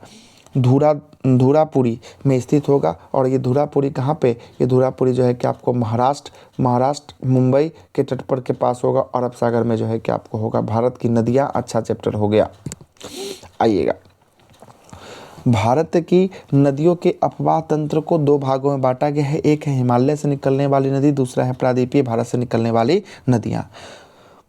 धुरापुरी में स्थित होगा। और ये धुरापुरी कहाँ पे, ये धुरापुरी जो है कि आपको महाराष्ट्र मुंबई के तट पर के पास होगा, अरब सागर में जो है कि आपको होगा। भारत की नदियाँ अच्छा चैप्टर हो गया। आइएगा, भारत की नदियों के अपवाह तंत्र को 2 भागों में बांटा गया है। एक है हिमालय से निकलने वाली नदी, दूसरा है प्रायद्वीपीय भारत से निकलने वाली नदियाँ।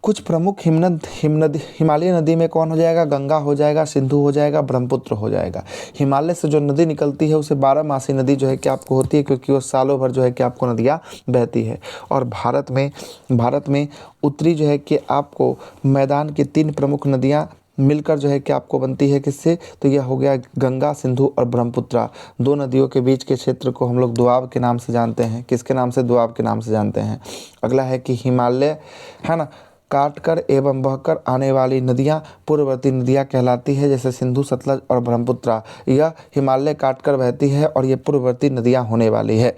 कुछ प्रमुख हिमालय नदी में कौन हो जाएगा? गंगा हो जाएगा, सिंधु हो जाएगा, ब्रह्मपुत्र हो जाएगा। हिमालय से जो नदी निकलती है उसे 12 मासी नदी जो है कि आपको होती है, क्योंकि वो सालों भर जो है कि आपको नदियाँ बहती है। और भारत में उत्तरी जो है कि आपको मैदान की 3 प्रमुख नदियाँ मिलकर जो है कि आपको बनती है किससे? तो यह हो गया गंगा, सिंधु और ब्रह्मपुत्र। 2 नदियों के बीच के क्षेत्र को हम लोग दोआब के नाम से जानते हैं। किसके नाम से? दोआब के नाम से जानते हैं। अगला है कि हिमालय है ना, काटकर एवं बहकर आने वाली नदियां पूर्ववर्ती नदियां कहलाती है, जैसे सिंधु, सतलज और ब्रह्मपुत्र। यह हिमालय काटकर बहती है और ये पूर्ववर्ती नदियां होने वाली है।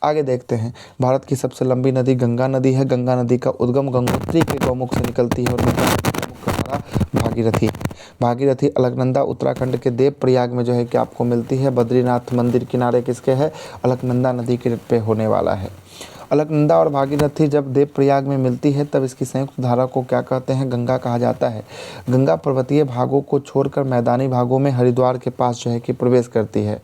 आगे देखते हैं, भारत की सबसे लंबी नदी गंगा नदी है। गंगा नदी का उद्गम गंगोत्री के गौमुख से निकलती है और गंगा नदी का मुख्य धारा भागीरथी अलकनंदा उत्तराखंड के देवप्रयाग में जो है कि आपको मिलती है। बद्रीनाथ मंदिर किनारे किसके है? अलकनंदा नदी के पे होने वाला है। अलकनंदा और भागीरथी जब देवप्रयाग में मिलती है तब इसकी संयुक्त धारा को क्या कहते हैं? गंगा कहा जाता है। गंगा पर्वतीय भागों को छोड़कर मैदानी भागों में हरिद्वार के पास जो है कि प्रवेश करती है।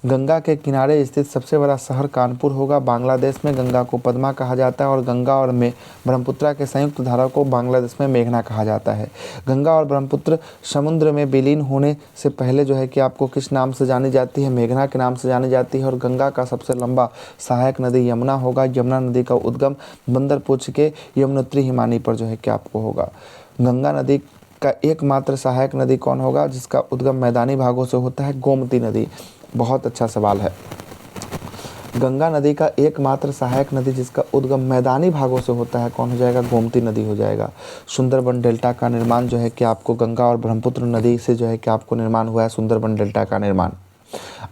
गंगा के किनारे स्थित सबसे बड़ा शहर कानपुर होगा। बांग्लादेश में गंगा को पद्मा कहा जाता है और गंगा और ब्रह्मपुत्र के संयुक्त धारा को बांग्लादेश में मेघना कहा जाता है। गंगा और ब्रह्मपुत्र समुद्र में विलीन होने से पहले जो है कि आपको किस नाम से जानी जाती है? मेघना के नाम से जानी जाती है। और गंगा का सबसे लंबा सहायक नदी यमुना होगा। यमुना नदी का उद्गम बंदरपुछ के यमुनोत्री हिमानी पर जो है कि आपको होगा। गंगा नदी का एकमात्र सहायक नदी कौन होगा जिसका उद्गम मैदानी भागों से होता है? गोमती नदी। बहुत अच्छा सवाल है। गंगा नदी का एकमात्र सहायक नदी जिसका उद्गम मैदानी भागों से होता है कौन हो जाएगा? गोमती नदी हो जाएगा। सुंदरबन डेल्टा का निर्माण जो है कि आपको गंगा और ब्रह्मपुत्र नदी से जो है कि आपको निर्माण हुआ है, सुंदरबन डेल्टा का निर्माण।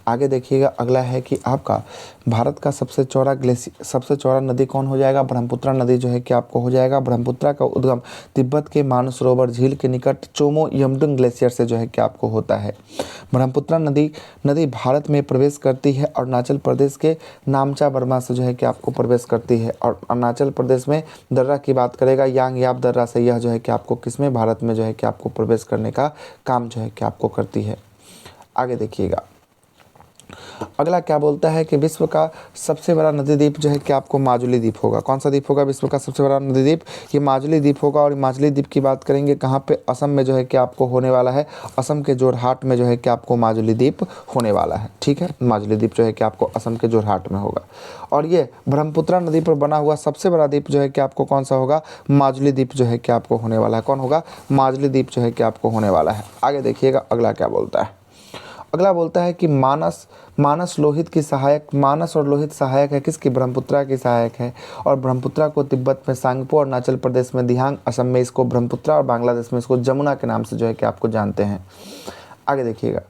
आगे देखिएगा, अगला है कि आपका भारत का सबसे चौड़ा नदी कौन हो जाएगा? ब्रह्मपुत्र नदी जो है कि आपको हो जाएगा। ब्रह्मपुत्र का उद्गम तिब्बत के मानसरोवर झील के निकट चोमो यमडुंग ग्लेशियर से जो है कि आपको होता है। ब्रह्मपुत्र नदी भारत में प्रवेश करती है अरुणाचल प्रदेश के नामचा बर्मा से जो है कि आपको प्रवेश करती है। और अरुणाचल प्रदेश में दर्रा की बात करेगा, यांगयाप दर्रा से यह जो है कि आपको किसमें? भारत में जो है कि आपको प्रवेश करने का काम जो है कि आपको करती है। आगे देखिएगा, अगला क्या बोलता है कि विश्व का सबसे बड़ा नदी द्वीप जो है कि आपको माजुली द्वीप होगा। कौन सा द्वीप होगा विश्व का सबसे बड़ा नदी द्वीप? ये माजुली द्वीप होगा। और माजुली द्वीप की बात करेंगे कहाँ पे? असम में जो है कि आपको होने वाला है। असम के जोरहाट में जो है कि आपको माजुली द्वीप होने वाला है। ठीक है, माजुली द्वीप जो है कि आपको असम के जोरहाट में होगा। और ये ब्रह्मपुत्र नदी पर बना हुआ सबसे बड़ा द्वीप जो है कि आपको कौन सा होगा? माजुली द्वीप जो है कि आपको होने वाला है। कौन होगा? माजुली द्वीप जो है कि आपको होने वाला है। आगे देखिएगा, अगला क्या बोलता है। अगला बोलता है कि मानस और लोहित सहायक है किसकी? ब्रह्मपुत्र की सहायक है। और ब्रह्मपुत्र को तिब्बत में सांगपो, अरुणाचल प्रदेश में दिहांग, असम में इसको ब्रह्मपुत्र और बांग्लादेश में इसको जमुना के नाम से जो है कि आपको जानते हैं। आगे देखिएगा,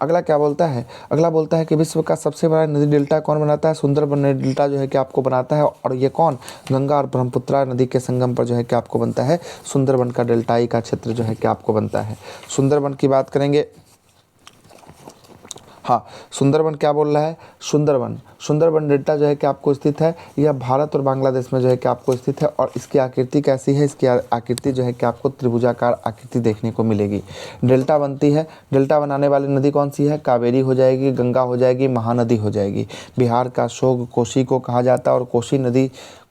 अगला क्या बोलता है। अगला बोलता है कि विश्व का सबसे बड़ा नदी डेल्टा कौन बनाता है? सुंदरबन नदी डेल्टा जो है कि आपको बनाता है। और ये कौन? गंगा और ब्रह्मपुत्र नदी के संगम पर जो है कि आपको बनता है। सुंदरबन का डेल्टाई का क्षेत्र जो है कि आपको बनता है। सुंदरबन की बात करेंगे, हाँ, सुंदरबन क्या बोल रहा है? सुंदरबन डेल्टा जो है कि आपको स्थित है, यह भारत और बांग्लादेश में जो है कि आपको स्थित है। और इसकी आकृति कैसी है? इसकी आकृति जो है कि आपको त्रिभुजाकार आकृति देखने को मिलेगी। डेल्टा बनती है, डेल्टा बनाने वाली नदी कौन सी है? कावेरी हो जाएगी, गंगा हो जाएगी, महानदी हो जाएगी। बिहार का शोक कोसी को कहा जाता है। और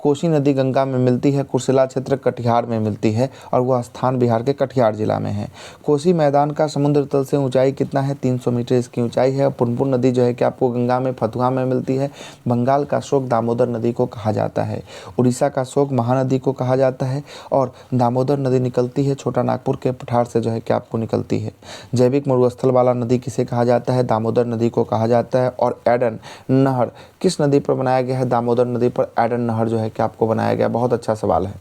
कोसी नदी गंगा में मिलती है। कुर्सेला क्षेत्र कटिहार में मिलती है और वह स्थान बिहार के कटिहार जिला में है। कोसी मैदान का समुद्र तल से ऊंचाई कितना है? 300 मीटर इसकी ऊंचाई है। पुनपुन नदी जो है कि आपको गंगा में फतुहा में मिलती है। बंगाल का शोक दामोदर नदी को कहा जाता है। उड़ीसा का शोक महानदी को कहा जाता है। और दामोदर नदी निकलती है छोटा नागपुर के पठार से जो है कि आपको निकलती है। जैविक मरुस्थल वाला नदी किसे कहा जाता है? दामोदर नदी को कहा जाता है। और एडन नहर किस नदी पर बनाया गया है? दामोदर नदी पर एडन नहर जो है कि आपको बनाया गया। बहुत अच्छा सवाल है।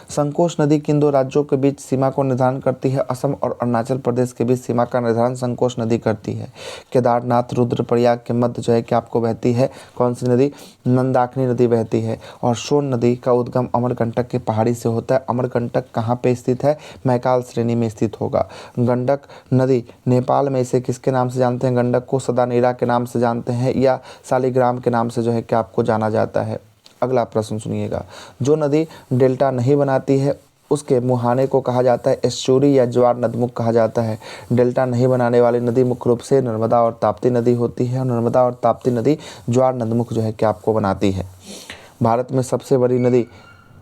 संकोच नदी किन 2 राज्यों के बीच सीमा को निर्धारण करती है? असम और अरुणाचल प्रदेश के बीच सीमा का निर्धारण संकोच नदी करती है। केदारनाथ रुद्रप्रयाग के मध्य जो है कि आपको बहती है कौन सी नदी? मंदाकिनी नदी बहती है। और सोन नदी का उद्गम अमरकंटक के पहाड़ी से होता है। अमरकंटक कहाँ पे स्थित है? मैकाल श्रेणी में स्थित होगा। गंडक नदी नेपाल में इसे किसके नाम से जानते हैं? गंडक को सदानीरा के नाम से जानते हैं या शालिग्राम के नाम से जो है कि आपको जाना जाता है। अगला प्रश्न सुनिएगा, जो नदी डेल्टा नहीं बनाती है उसके मुहाने को कहा जाता है एस्चुरी या ज्वार नदमुख कहा जाता है। डेल्टा नहीं बनाने वाली नदी मुख्य रूप से नर्मदा और ताप्ती नदी होती है। और नर्मदा और ताप्ती नदी ज्वार नदमुख जो है कि आपको बनाती है। भारत में सबसे बड़ी नदी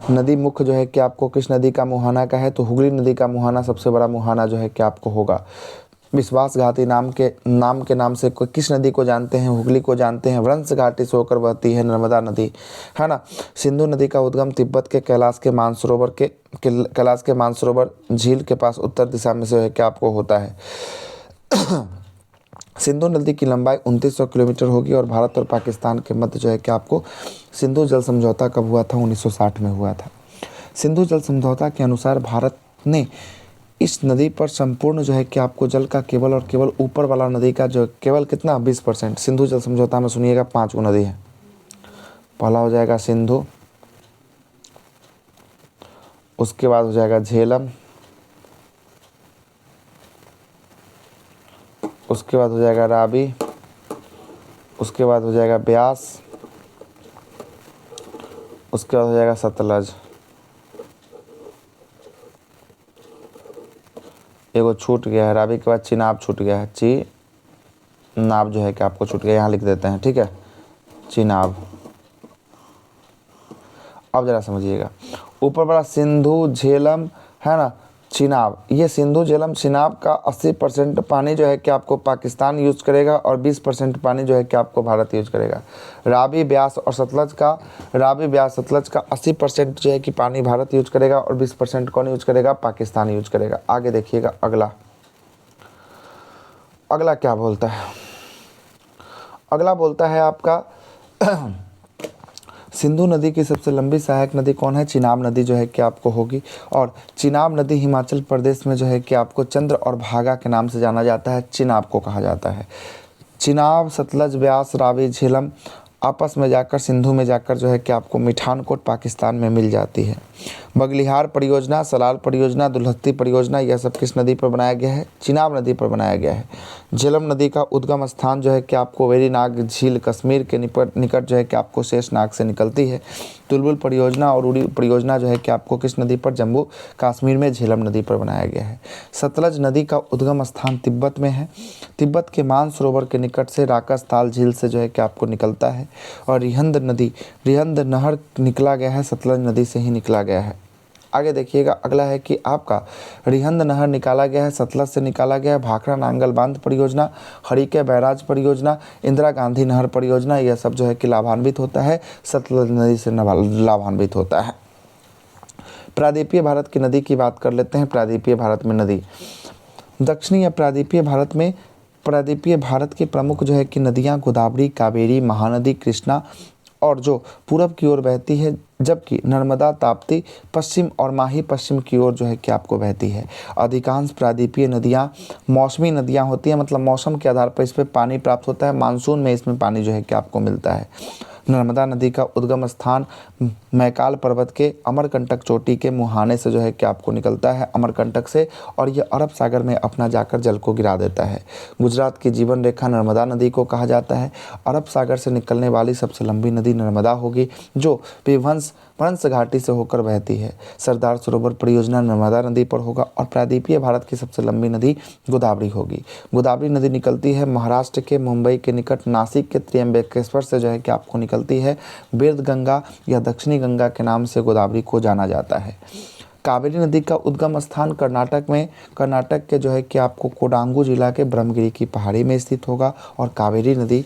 नदी मुख्य जो है कि आपको किस नदी का मुहाना का है, तो हुगली नदी का मुहाना सबसे बड़ा मुहाना जो है कि आपको होगा। विश्वासघाती नाम के नाम से किस नदी को जानते हैं, हुगली को जानते हैं। वंश घाटी से होकर बहती है नर्मदा नदी, है ना। सिंधु नदी का उद्गम तिब्बत के कैलाश के मानसरोवर झील के पास उत्तर दिशा में से है कि आपको होता है। सिंधु नदी की लंबाई 2900 किलोमीटर होगी और भारत और पाकिस्तान के मध्य जो है कि आपको सिंधु जल समझौता कब हुआ था, 1960 में हुआ था। सिंधु जल समझौता के अनुसार भारत ने इस नदी पर संपूर्ण जो है कि आपको जल का केवल और केवल ऊपर वाला नदी का जो केवल कितना 20%। सिंधु जल समझौता में सुनिएगा 5 गो नदी है। पहला हो जाएगा सिंधु, उसके बाद हो जाएगा झेलम, उसके बाद हो जाएगा रावी, उसके बाद हो जाएगा ब्यास, उसके बाद हो जाएगा सतलज। एगो छूट गया है, रावी के बाद चिनाब छूट गया है, चिनाब जो है कि आपको छूट गया, यहाँ लिख देते हैं, ठीक है, चिनाब। अब जरा समझिएगा, ऊपर वाला सिंधु झेलम है ना, चिनाब, ये सिंधु झेलम चिनाब का 80% पानी जो है कि आपको पाकिस्तान यूज करेगा और 20% पानी जो है कि आपको भारत यूज करेगा। रावी ब्यास सतलज का 80% जो है कि पानी भारत यूज करेगा और 20% कौन यूज करेगा, पाकिस्तान यूज करेगा। आगे देखिएगा अगला क्या बोलता है। अगला बोलता है आपका सिंधु नदी की सबसे लंबी सहायक नदी कौन है, चिनाब नदी जो है कि आपको होगी। और चिनाब नदी हिमाचल प्रदेश में जो है कि आपको चंद्र और भागा के नाम से जाना जाता है, चिनाब को कहा जाता है। चिनाब, सतलज, ब्यास, रावी, झेलम आपस में जाकर सिंधु में जाकर जो है कि आपको मिठानकोट पाकिस्तान में मिल जाती है। बगलिहार परियोजना, सलाल परियोजना, दुल्हत्ती परियोजना, यह सब किस नदी पर बनाया गया है, चिनाब नदी पर बनाया गया है। झेलम नदी का उद्गम स्थान जो है कि आपको वेरीनाग झील कश्मीर के निकट जो है कि आपको शेषनाग से निकलती है। तुलबुल परियोजना और उड़ी परियोजना जो है कि आपको किस नदी पर, जम्मू कश्मीर में झेलम नदी पर बनाया गया है। सतलज नदी का उद्गम स्थान तिब्बत में है। तिब्बत के मानसरोवर के निकट से राकसताल झील से जो है कि आपको निकलता है। और रिहंद नहर निकला गया है, सतलज नदी से ही निकला गया है। आगे देखिएगा, अगला है कि आपका रिहंद नहर निकाला गया है, सतलज से निकाला गया है। भाखड़ा नांगल बांध परियोजना, हरिके बैराज परियोजना, इंदिरा गांधी नहर परियोजना, यह सब जो है कि लाभान्वित होता है, सतलज नदी से लाभान्वित होता है। प्रायद्वीपीय भारत की नदी की बात कर लेते हैं। प्रायद्वीपीय भारत में नदी, दक्षिणी या प्रायद्वीपीय भारत की प्रमुख जो है कि नदियाँ गोदावरी, कावेरी, महानदी, कृष्णा और जो पूरब की ओर बहती है, जबकि नर्मदा, ताप्ती पश्चिम और माही पश्चिम की ओर जो है कि आपको बहती है। अधिकांश प्रायद्वीपीय नदियाँ मौसमी नदियाँ होती हैं, मतलब मौसम के आधार पर इस पर पानी प्राप्त होता है, मानसून में इसमें पानी जो है कि आपको मिलता है। नर्मदा नदी का उद्गम स्थान मैकाल पर्वत के अमरकंटक चोटी के मुहाने से जो है कि आपको निकलता है, अमरकंटक से, और यह अरब सागर में अपना जाकर जल को गिरा देता है। गुजरात की जीवन रेखा नर्मदा नदी को कहा जाता है। अरब सागर से निकलने वाली सबसे लंबी नदी नर्मदा होगी, जो वंश घाटी से होकर बहती है। सरदार सरोवर परियोजना नर्मदा नदी पर होगा। और प्रायद्वीपीय भारत की सबसे लंबी नदी गोदावरी होगी। गोदावरी नदी निकलती है महाराष्ट्र के मुंबई के निकट, नासिक के त्र्यंबकेश्वर से जो है कि आपको निकलती है। बिर्द गंगा या दक्षिणी गंगा के नाम से गोदावरी को जाना जाता है। कावेरी नदी का उद्गम स्थान कर्नाटक के जो है कि आपको कोडांगू जिला के ब्रह्मगिरी की पहाड़ी में स्थित होगा। और कावेरी नदी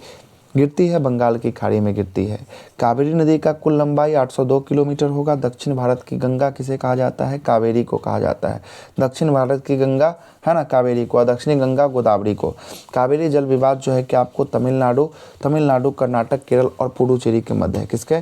गिरती है बंगाल की खाड़ी में गिरती है। कावेरी नदी का कुल लंबाई 802 किलोमीटर होगा। दक्षिण भारत की गंगा किसे कहा जाता है, कावेरी को कहा जाता है। दक्षिण भारत की गंगा है ना कावेरी को, और दक्षिणी गंगा गोदावरी को। कावेरी जल विवाद जो है कि आपको तमिलनाडु, कर्नाटक, केरल और पुडुचेरी के मध्य है। किसके,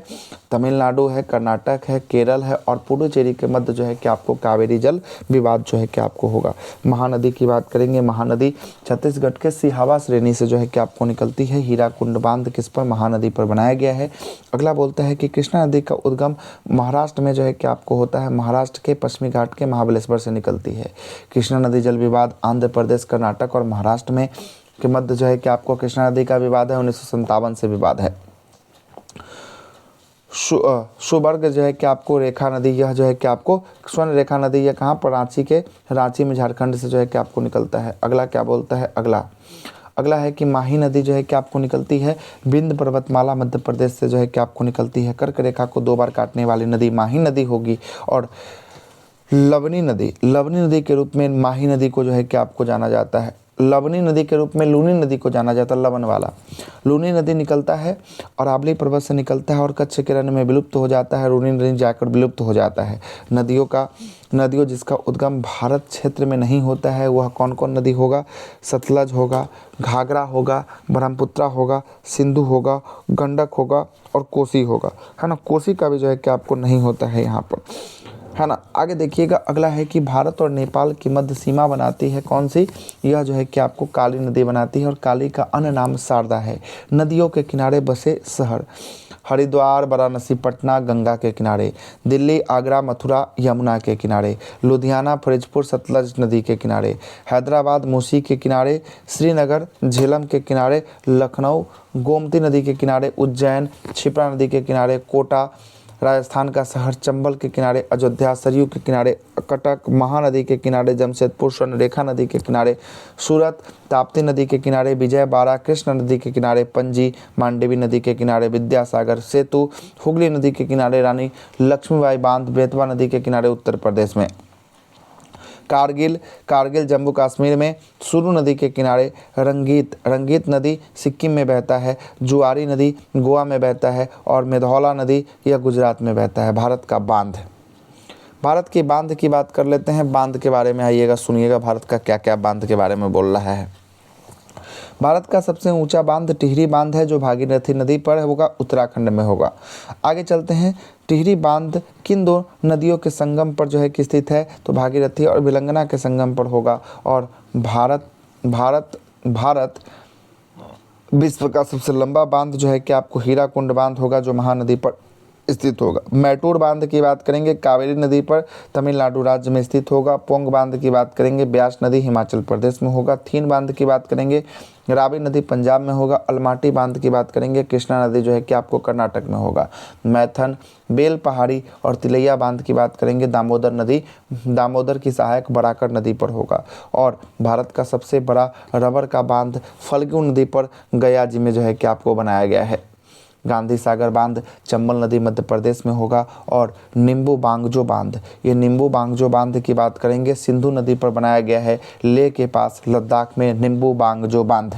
तमिलनाडु है, कर्नाटक है, केरल है और पुडुचेरी के मध्य जो है कि आपको कावेरी जल विवाद जो है कि आपको होगा। महानदी की बात करेंगे। महानदी छत्तीसगढ़ के सिहावा श्रेणी से जो है कि आपको निकलती है। हीराकुंड बांध किस पर, महानदी पर बनाया गया है। अगला बोलता है कि कृष्णा नदी का उद्गम महाराष्ट्र में जो है कि आपको होता है। महाराष्ट्र के पश्चिमी घाट के महाबलेश्वर से निकलती है। कृष्णा नदी जल विवाद आंध्र प्रदेश, कर्नाटक और महाराष्ट्र में के मध्य जो है कि आपको कृष्णा नदी का विवाद है, 1957 से विवाद है। शुबर्ग जो है कि आपको रेखा नदी, यह जो है कि आपको स्वर्ण रेखा नदी, यह कहाँ पर, रांची में झारखंड से जो है कि आपको निकलता है। अगला क्या बोलता है, अगला है कि माही नदी जो है कि आपको निकलती है विंध्य पर्वतमाला मध्य प्रदेश से जो है कि आपको निकलती है। कर्क रेखा को 2 बार काटने वाली नदी माही नदी होगी। और लवनी नदी के रूप में माही नदी को जो है कि आपको जाना जाता है। लवनी नदी के रूप में लूनी नदी को जाना जाता है, लवन वाला। लूनी नदी निकलता है अरावली पर्वत से निकलता है और कच्छ के रण में विलुप्त हो जाता है। लूनी नदी जाकर विलुप्त हो जाता है। नदियों जिसका उद्गम भारत क्षेत्र में नहीं होता है वह कौन कौन नदी होगा? सतलज होगा, घाघरा होगा, ब्रह्मपुत्रा होगा, सिंधु होगा, गंडक होगा और कोसी होगा, है ना। कोसी का भी जो है कि आपको नहीं होता है यहाँ पर, है ना। आगे देखिएगा, अगला है कि भारत और नेपाल की मध्य सीमा बनाती है कौन सी? यह जो है कि आपको काली नदी बनाती है और काली का अन्य नाम शारदा है। नदियों के किनारे बसे शहर: हरिद्वार, वाराणसी, पटना गंगा के किनारे, दिल्ली, आगरा, मथुरा यमुना के किनारे, लुधियाना, फरीदपुर सतलज नदी के किनारे, हैदराबाद मूसी के किनारे, श्रीनगर झेलम के किनारे, लखनऊ गोमती नदी के किनारे, उज्जैन क्षिप्रा नदी के किनारे, कोटा राजस्थान का शहर चंबल के किनारे, अयोध्या सरयू के किनारे, कटक महानदी के किनारे, जमशेदपुर स्वर्णरेखा नदी के किनारे, सूरत ताप्ती नदी के किनारे, विजयवाड़ा कृष्ण नदी के किनारे, पणजी मांडवी नदी के किनारे, विद्यासागर सेतु हुगली नदी के किनारे, रानी लक्ष्मीबाई बांध बेतवा नदी के किनारे उत्तर प्रदेश में, कारगिल जम्मू कश्मीर में, सुरु नदी के किनारे, रंगीत नदी सिक्किम में बहता है, जुआरी नदी गोवा में बहता है और मेधौला नदी यह गुजरात में बहता है। भारत की बांध की बात कर लेते हैं। बांध के बारे में आइएगा, सुनिएगा भारत का क्या क्या बांध के बारे में बोल रहा है। भारत का सबसे ऊंचा बांध टिहरी बांध है जो भागीरथी नदी पर होगा, उत्तराखंड में होगा। आगे चलते हैं, टिहरी बांध किन दो नदियों के संगम पर जो है कि स्थित है? तो भागीरथी और विलंगना के संगम पर होगा। और भारत विश्व का सबसे लंबा बांध जो है कि आपको हीराकुंड बांध होगा जो महानदी पर स्थित होगा। मैटूर बांध की बात करेंगे कावेरी नदी पर तमिलनाडु राज्य में स्थित होगा। पोंग बांध की बात करेंगे ब्यास नदी हिमाचल प्रदेश में होगा। थीन बांध की बात करेंगे रावी नदी पंजाब में होगा। अलमाटी बांध की बात करेंगे कृष्णा नदी जो है कि आपको कर्नाटक में होगा। मैथन बेल पहाड़ी और तिलैया बांध की बात करेंगे दामोदर नदी दामोदर की सहायक बराकर नदी पर होगा। और भारत का सबसे बड़ा रबर का बांध फल्गु नदी पर गया जी में जो है कि आपको बनाया गया है। गांधी सागर बांध चंबल नदी मध्य प्रदेश में होगा। और नींबू बांगजो बांध, ये नींबू बांगजो बांध की बात करेंगे सिंधु नदी पर बनाया गया है, लेह के पास लद्दाख में नींबू बांगजो बांध।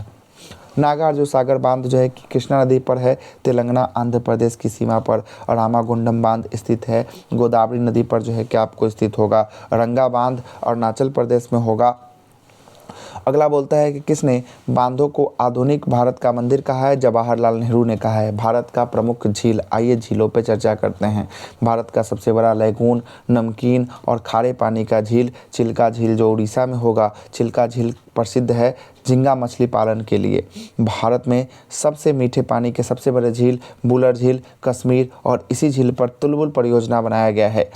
नागार्जुन सागर बांध जो है कि कृष्णा नदी पर है, तेलंगाना आंध्र प्रदेश की सीमा पर। और रामागुंडम बांध स्थित है गोदावरी नदी पर जो है कि आपको स्थित होगा। रंगा बांध अरुणाचल प्रदेश में होगा। अगला बोलता है कि किसने बांधों को आधुनिक भारत का मंदिर कहा है? जवाहरलाल नेहरू ने कहा है। भारत का प्रमुख झील, आइए झीलों पे चर्चा करते हैं। भारत का सबसे बड़ा लैगून, नमकीन और खारे पानी का झील चिल्का झील जो उड़ीसा में होगा। चिल्का झील प्रसिद्ध है झींगा मछली पालन के लिए। भारत में सबसे मीठे पानी के सबसे बड़े झील बुलर झील कश्मीर और इसी झील पर तुलबुल परियोजना बनाया गया है।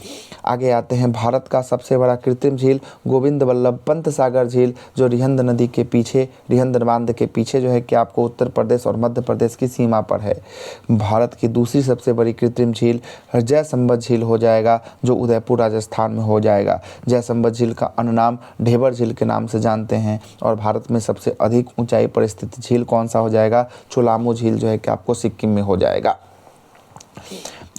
आगे आते हैं, भारत का सबसे बड़ा कृत्रिम झील गोविंद वल्लभ पंत सागर झील जो रिहंद नदी के पीछे रिहंद बांध के पीछे जो है कि आपको उत्तर प्रदेश और मध्य प्रदेश की सीमा पर है। भारत की दूसरी सबसे बड़ी कृत्रिम झील जयसंबत झील हो जाएगा जो उदयपुर राजस्थान में हो जाएगा। जयसंबत झील का अन्य नाम ढेबर झील के नाम से जानते हैं। और भारत में सबसे अधिक ऊंचाई पर स्थित झील कौन सा हो जाएगा? चोलामू झील जो है कि आपको सिक्किम में हो जाएगा।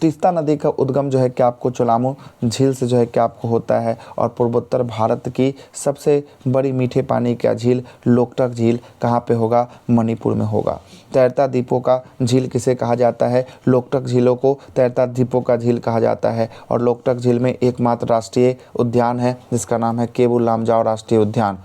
तीस्ता नदी का उद्गम जो है कि आपको चोलामू झील से जो है कि आपको होता है। और पूर्वोत्तर भारत की सबसे बड़ी मीठे पानी का झील लोकटक झील कहाँ पे होगा? मणिपुर में होगा। तैरता द्वीपों का झील किसे कहा जाता है? लोकटक झीलों को तैरता द्वीपों का झील कहा जाता है। और लोकटक झील में एकमात्र राष्ट्रीय उद्यान है जिसका नाम है केबुल लामजाओ राष्ट्रीय उद्यान।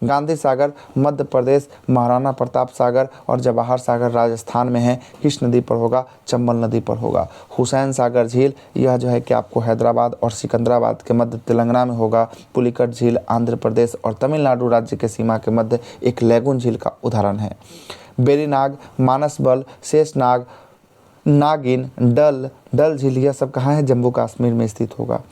गांधी सागर मध्य प्रदेश, महाराणा प्रताप सागर और जवाहर सागर राजस्थान में है। किस नदी पर होगा? चंबल नदी पर होगा। हुसैन सागर झील यह जो है कि आपको हैदराबाद और सिकंदराबाद के मध्य तेलंगाना में होगा। पुलिकट झील आंध्र प्रदेश और तमिलनाडु राज्य के सीमा के मध्य एक लैगून झील का उदाहरण है। बेरीनाग, मानसबल, शेषनाग, नागिन, डल झील यह सब कहाँ है? जम्मू कश्मीर में स्थित होगा।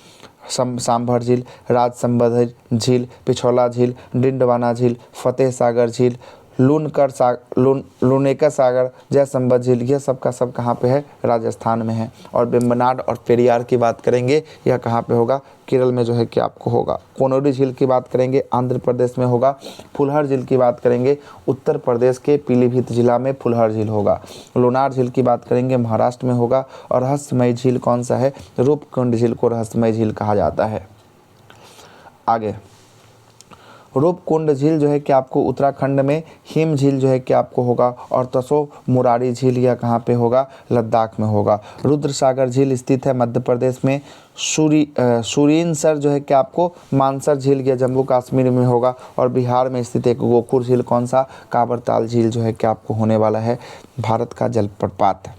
सांभर झील, राजसंबंध झील, पिछौला झील, डिंडवाना झील, फतेह सागर झील, लूनेका सागर, जयसंबद झील, यह सब का सब कहाँ पे है? राजस्थान में है। और वेम्बनाड और पेरियार की बात करेंगे, यह कहाँ पे होगा? केरल में जो है कि आपको होगा। कोनोरी झील की बात करेंगे, आंध्र प्रदेश में होगा। फुलहर झील की बात करेंगे, उत्तर प्रदेश के पीलीभीत जिला में फुलहर झील होगा। लोनार झील की बात करेंगे, महाराष्ट्र में होगा। और रहस्यमय झील कौन सा है? रूपकुंड झील को रहस्यमय झील कहा जाता है। आगे रूपकुंड झील जो है कि आपको उत्तराखंड में, हिम झील जो है कि आपको होगा। और तसो मुरारी झील यह कहाँ पे होगा? लद्दाख में होगा। रुद्र सागर झील स्थित है मध्य प्रदेश में। सुरीनसर जो है कि आपको मानसर झील या जम्मू कश्मीर में होगा। और बिहार में स्थित एक गोखुर झील कौन सा? काबरताल झील जो है कि आपको होने वाला है भारत का जलप्रपात।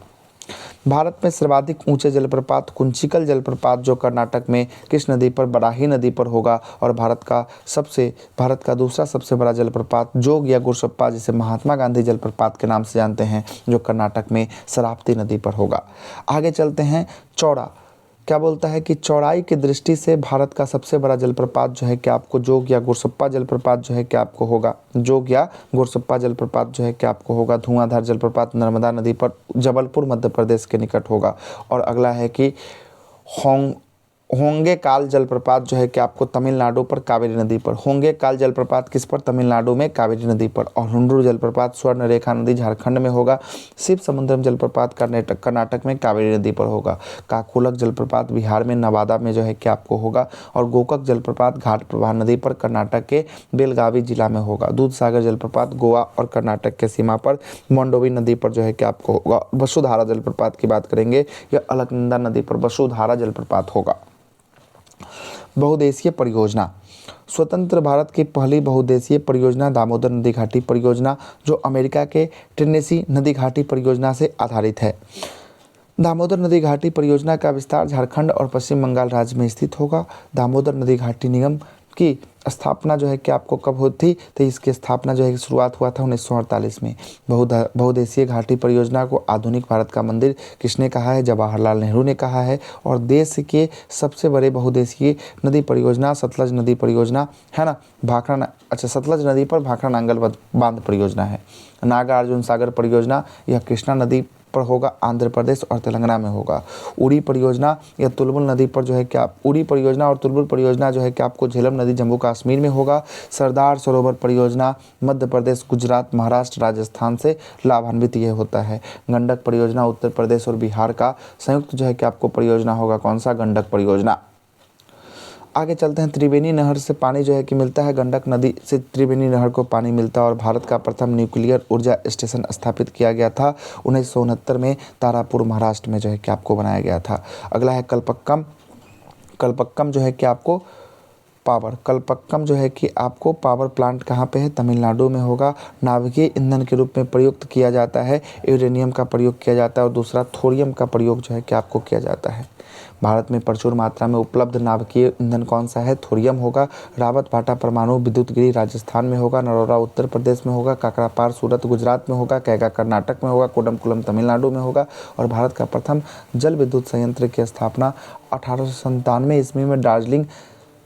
भारत में सर्वाधिक ऊंचे जलप्रपात कुंचिकल जलप्रपात जो कर्नाटक में किस नदी पर? बराही नदी पर होगा। और भारत का दूसरा सबसे बड़ा जलप्रपात जोग या गुरसप्पा, जिसे महात्मा गांधी जलप्रपात के नाम से जानते हैं, जो कर्नाटक में शरावती नदी पर होगा। आगे चलते हैं। चौड़ा क्या बोलता है कि चौड़ाई की दृष्टि से भारत का सबसे बड़ा जलप्रपात जो है कि आपको जोग या गुरसप्पा जलप्रपात जो है कि आपको होगा। जोग या गुरसप्पा जलप्रपात जो है कि आपको होगा। धुआंधार जलप्रपात नर्मदा नदी पर जबलपुर मध्य प्रदेश के निकट होगा। और अगला है कि होंगे काल जलप्रपात जो है कि आपको तमिलनाडु पर कावेरी नदी पर। होंगे काल जलप्रपात किस पर? तमिलनाडु में कावेरी नदी पर। और हुंड्रू जलप्रपात स्वर्ण रेखा नदी झारखंड में होगा। शिव समुद्रम जलप्रपात कर्नाटक में कावेरी नदी पर होगा। काकोलक जलप्रपात बिहार में नवादा में जो है कि आपको होगा। और गोकक जलप्रपात घाट प्रवाह नदी पर कर्नाटक के बेलगावी जिला में होगा। दूध सागर जलप्रपात गोवा और कर्नाटक के सीमा पर मंडोवी नदी पर जो है कि आपको होगा। वसुधारा जलप्रपात की बात करेंगे, यह अलकनंदा नदी पर वसुधारा जलप्रपात होगा। बहुउद्देशीय परियोजना। स्वतंत्र भारत की पहली बहुउद्देशीय परियोजना दामोदर नदी घाटी परियोजना, जो अमेरिका के टेनेसी नदी घाटी परियोजना से आधारित है। दामोदर नदी घाटी परियोजना का विस्तार झारखंड और पश्चिम बंगाल राज्य में स्थित होगा। दामोदर नदी घाटी निगम की स्थापना जो है कि आपको कब हुई थी? तो इसकी स्थापना जो है शुरुआत हुआ था 1948 में। बहुउद्देशीय घाटी परियोजना को आधुनिक भारत का मंदिर किसने कहा है? जवाहरलाल नेहरू ने कहा है। और देश के सबसे बड़े बहुउद्देशीय नदी परियोजना सतलज नदी परियोजना है ना, सतलज नदी पर भाखड़ा नांगल बांध परियोजना है। नागार्जुन सागर परियोजना, यह कृष्णा नदी पर होगा, आंध्र प्रदेश और तेलंगाना में होगा। उड़ी परियोजना, यह तुलबुल नदी पर जो है कि उड़ी परियोजना और तुलबुल परियोजना जो है कि आपको झेलम नदी जम्मू कश्मीर में होगा। सरदार सरोवर परियोजना मध्य प्रदेश, गुजरात, महाराष्ट्र, राजस्थान से लाभान्वित ये होता है। गंडक परियोजना उत्तर प्रदेश और बिहार का संयुक्त जो है कि आपको परियोजना होगा। कौन सा? गंडक परियोजना। आगे चलते हैं। त्रिवेणी नहर से पानी जो है कि मिलता है। गंडक नदी से त्रिवेणी नहर को पानी मिलता है। और भारत का प्रथम न्यूक्लियर ऊर्जा स्टेशन स्थापित किया गया था 1969 में तारापुर महाराष्ट्र में जो है कि आपको बनाया गया था। अगला है कलपक्कम। कलपक्कम जो है कि आपको कलपक्कम जो है कि आपको पावर प्लांट कहाँ पे है? तमिलनाडु में होगा। नाभिकीय ईंधन के रूप में प्रयुक्त किया जाता है। यूरेनियम का प्रयोग किया जाता है और दूसरा थोरियम का प्रयोग जो है कि आपको किया जाता है। भारत में प्रचुर मात्रा में उपलब्ध नाभिकीय ईंधन कौन सा है? थोरियम होगा। रावत भाटा परमाणु विद्युत गृह राजस्थान में होगा। नरोरा उत्तर प्रदेश में होगा। काकरापार सूरत गुजरात में होगा। कैगा कर्नाटक में होगा। कोडमकुलम तमिलनाडु में होगा। और भारत का प्रथम जल विद्युत संयंत्र की स्थापना 1897 ईस्वी में दार्जिलिंग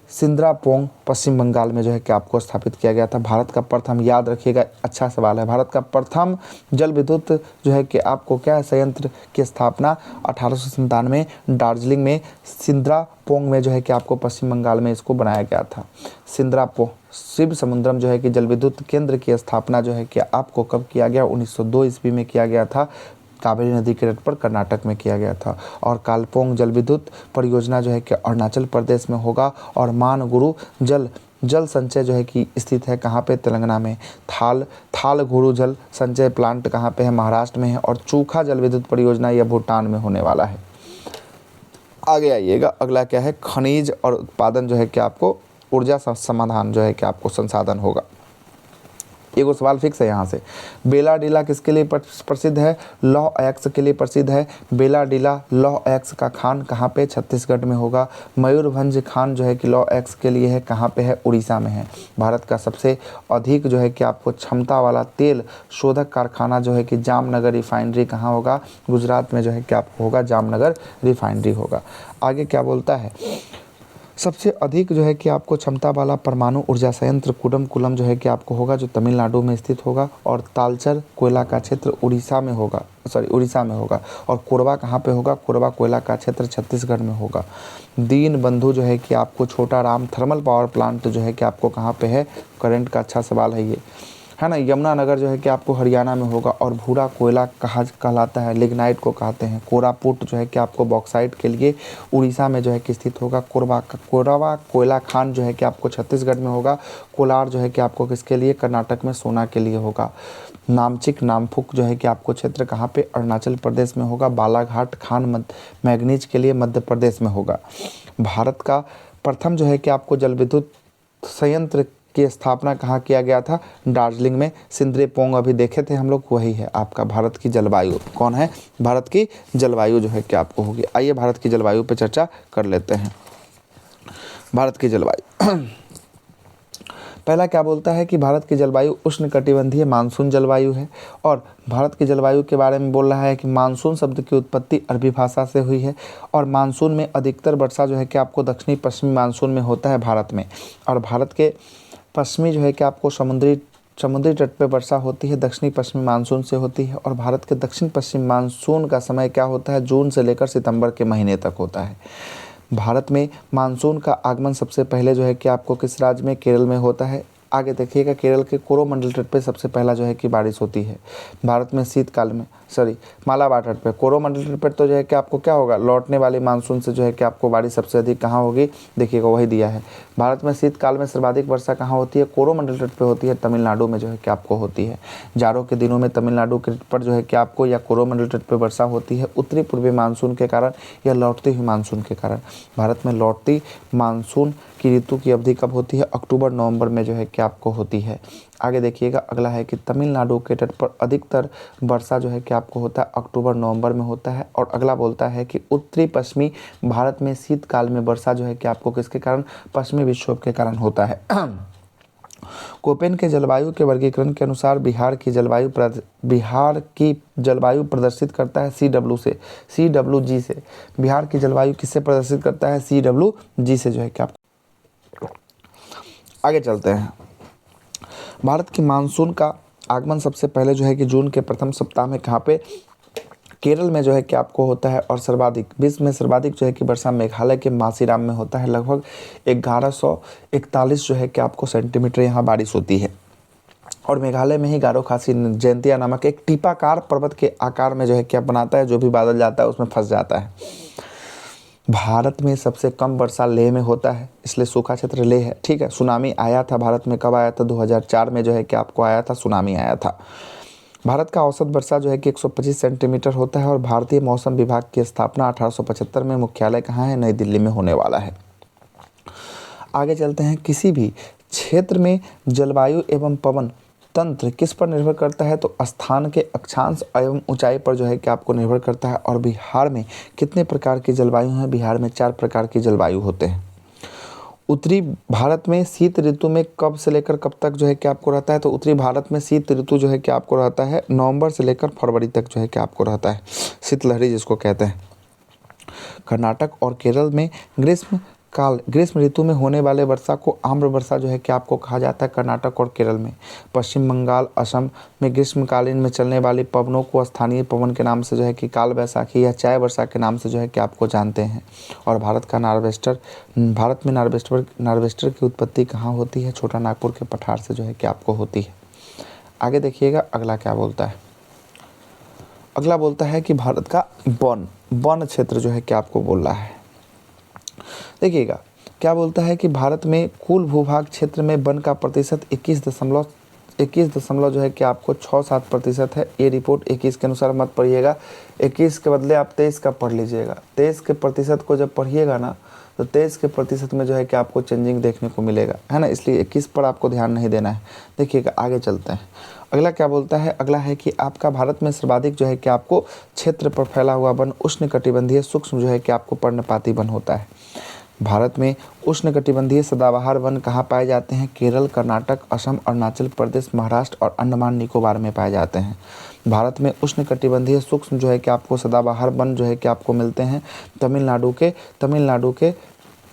सिंद्रापोंग पश्चिम बंगाल में जो है कि आपको स्थापित किया गया था। भारत का प्रथम, याद रखिएगा, अच्छा सवाल है, भारत का प्रथम जल विद्युत जो है कि आपको क्या है? संयंत्र की स्थापना 1897 दार्जिलिंग में सिंद्रापोंग में जो है कि आपको पश्चिम बंगाल में इसको बनाया गया था। शिव समुद्रम जो है कि जल विद्युत केंद्र की स्थापना जो है कि आपको कब किया गया? 1902 ईस्वी में किया गया था। कावेरी नदी के तट पर कर्नाटक में किया गया था। और कालपोंग जल विद्युत परियोजना जो है कि अरुणाचल प्रदेश में होगा। और मानगुरु जल संचय जो है कि स्थित है कहाँ पे? तेलंगाना में। थाल गुरु जल संचय प्लांट कहाँ पे है? महाराष्ट्र में है। और चूखा जल विद्युत परियोजना यह भूटान में होने वाला है। आगे आइएगा, अगला क्या है? खनिज और उत्पादन जो है कि आपको ऊर्जा समाधान जो है कि आपको संसाधन होगा। एगो सवाल फिक्स है यहाँ से। बेलाडीला किसके लिए प्रसिद्ध है? लौह अयस्क के लिए प्रसिद्ध है। बेलाडीला लौह अयस्क का खान कहाँ पे? छत्तीसगढ़ में होगा। मयूरभंज खान जो है कि लौह अयस्क के लिए है, कहाँ पे है? उड़ीसा में है। भारत का सबसे अधिक जो है कि आपको क्षमता वाला तेल शोधक कारखाना जो है कि जामनगर रिफाइनरी कहाँ होगा? गुजरात में जो है कि आपको होगा जामनगर रिफाइनरी होगा। आगे क्या बोलता है? सबसे अधिक जो है कि आपको क्षमता वाला परमाणु ऊर्जा संयंत्र कुडमकुलम जो है कि आपको होगा, जो तमिलनाडु में स्थित होगा। और तालचर कोयला का क्षेत्र उड़ीसा में होगा, उड़ीसा में होगा। और कोरबा कहाँ पे होगा? कोरबा कोयला का क्षेत्र छत्तीसगढ़ में होगा। दीन बंधु जो है कि आपको छोटा राम थर्मल पावर प्लांट जो है कि आपको कहाँ पे है? करंट का अच्छा सवाल है ये, है ना। यमुनानगर जो है कि आपको हरियाणा में होगा। और भूरा कोयला कहलाता है, लिग्नाइट को कहते हैं। कोरापुट जो है कि आपको बॉक्साइट के लिए उड़ीसा में जो है कि स्थित होगा। कोरबा कोयला खान जो है कि आपको छत्तीसगढ़ में होगा। कोलार जो है कि आपको किसके लिए? कर्नाटक में सोना के लिए होगा। नामचिक नामफुक जो है कि आपको क्षेत्र कहाँ पे? अरुणाचल प्रदेश में होगा। बालाघाट खान मैग्नीज के लिए मध्य प्रदेश में होगा। भारत का प्रथम जो है कि आपको जल विद्युत संयंत्र की स्थापना कहाँ किया गया था? दार्जिलिंग में। सिंद्रे पोंग अभी देखे थे हम लोग, वही है आपका भारत की जलवायु। कौन है? भारत की जलवायु जो है कि आपको होगी। आइए भारत की जलवायु पे चर्चा कर लेते हैं। भारत की जलवायु पहला क्या बोलता है कि भारत की जलवायु उष्णकटिबंधीय मानसून जलवायु है। और भारत की जलवायु के बारे में बोल रहा है कि मानसून शब्द की उत्पत्ति अरबी भाषा से हुई है। और मानसून में अधिकतर वर्षा जो है कि आपको दक्षिणी पश्चिमी मानसून में होता है भारत में। और भारत के पश्चिमी जो है कि आपको समुद्री तट पे वर्षा होती है, दक्षिणी पश्चिमी मानसून से होती है। और भारत के दक्षिण पश्चिम मानसून का समय क्या होता है? जून से लेकर सितंबर के महीने तक होता है। भारत में मानसून का आगमन सबसे पहले जो है कि आपको किस राज्य में? केरल में होता है। आगे देखिएगा, केरल के कोरोमंडल तट पे सबसे पहला जो है कि बारिश होती है। भारत में शीतकाल में मालाबार तट पे, कोरोमंडल तट पे तो जो है कि आपको क्या होगा? लौटने वाली मानसून से जो है कि आपको बारिश सबसे अधिक कहाँ होगी? देखिएगा वही दिया है। भारत में शीतकाल में सर्वाधिक वर्षा कहाँ होती है? कोरोमंडल तट पे होती है, तमिलनाडु में जो है कि आपको होती है। जाड़ों के दिनों में तमिलनाडु के तट पर जो है कि आपको या कोरोमंडल तट पर वर्षा होती है, उत्तरी पूर्वी मानसून के कारण या लौटती हुई मानसून के कारण। भारत में लौटती मानसून की ऋतु की अवधि कब होती है? अक्टूबर नवंबर में जो है कि आपको होती है। आगे देखिएगा, अगला है कि तमिलनाडु के तट पर अधिकतर वर्षा जो है कि आपको होता है अक्टूबर नवंबर में होता है। और अगला बोलता है कि उत्तरी पश्चिमी भारत में शीतकाल में वर्षा जो है कि आपको किसके कारण? पश्चिमी विक्षोभ के कारण होता है। कोपेन के जलवायु के वर्गीकरण के अनुसार बिहार की जलवायु प्रदर्शित करता है CWG से। बिहार की जलवायु किससे प्रदर्शित करता है? CWG से जो है कि आपको। आगे चलते हैं। भारत की मानसून का आगमन सबसे पहले जो है कि जून के प्रथम सप्ताह में कहाँ पे? केरल में जो है कि आपको होता है। और विश्व में सर्वाधिक जो है कि वर्षा मेघालय के मासीराम में होता है। लगभग 1141 जो है कि आपको सेंटीमीटर यहाँ बारिश होती है। और मेघालय में ही गारो खासी जयंतिया नामक एक टीपाकार पर्वत के आकार में जो है कि आप बनाता है, जो भी बादल जाता है उसमें फंस जाता है। भारत में सबसे कम वर्षा लेह में होता है, इसलिए सूखा क्षेत्र लेह है। ठीक है। सुनामी आया था भारत में, कब आया था? 2004 में जो है कि आपको आया था, सुनामी आया था। भारत का औसत वर्षा जो है कि 125 सेंटीमीटर होता है। और भारतीय मौसम विभाग की स्थापना 1875 में, मुख्यालय कहाँ है? नई दिल्ली में होने वाला है। आगे चलते हैं। किसी भी क्षेत्र में जलवायु एवं पवन तंत्र किस पर निर्भर करता है? तो स्थान के अक्षांश एवं ऊंचाई पर जो है कि आपको निर्भर करता है। और बिहार में कितने प्रकार की जलवायु हैं? बिहार में 4 प्रकार की जलवायु होते हैं। उत्तरी भारत में शीत ऋतु में कब से लेकर कब तक जो है कि आपको रहता है? तो उत्तरी भारत में शीत ऋतु जो है कि आपको रहता है नवंबर से लेकर फरवरी तक जो है कि आपको रहता है, शीतलहरी जिसको कहते हैं। कर्नाटक और केरल में ग्रीष्म ऋतु में होने वाले वर्षा को आम्र वर्षा जो है कि आपको कहा जाता है, कर्नाटक और केरल में। पश्चिम बंगाल, असम में ग्रीष्मकालीन में चलने वाली पवनों को स्थानीय पवन के नाम से जो है कि काल वैसाखी या चाय वर्षा के नाम से जो है कि आपको जानते हैं। और भारत में नार्वेस्टर की उत्पत्ति कहाँ होती है? छोटा नागपुर के पठार से जो है कि आपको होती है। आगे देखिएगा अगला क्या बोलता है। अगला बोलता है कि भारत का वन क्षेत्र जो है कि आपको बोल रहा है। देखिएगा क्या बोलता है कि भारत में कुल भूभाग क्षेत्र में वन का प्रतिशत 21 जो है कि आपको 6-7% है। ये रिपोर्ट 21 के अनुसार मत पढ़िएगा, 21 के बदले आप 23 का पढ़ लीजिएगा। 23 के प्रतिशत को जब पढ़िएगा ना तो 23 के प्रतिशत में जो है कि आपको चेंजिंग देखने को मिलेगा, है ना। इसलिए 21 पर आपको ध्यान नहीं देना है। देखिएगा आगे चलते हैं। अगला क्या बोलता है? अगला है कि आपका भारत में सर्वाधिक जो है कि आपको क्षेत्र पर फैला हुआ वन उष्णकटिबंधीय सूक्ष्म जो है कि आपको पर्णपाती वन होता है। भारत में उष्णकटिबंधीय सदाबहार वन कहाँ पाए जाते हैं? केरल, कर्नाटक, असम, अरुणाचल प्रदेश, महाराष्ट्र और अंडमान निकोबार में पाए जाते हैं। भारत में उष्णकटिबंधीय सूक्ष्म जो है कि आपको सदाबहार वन जो है कि आपको मिलते हैं तमिलनाडु के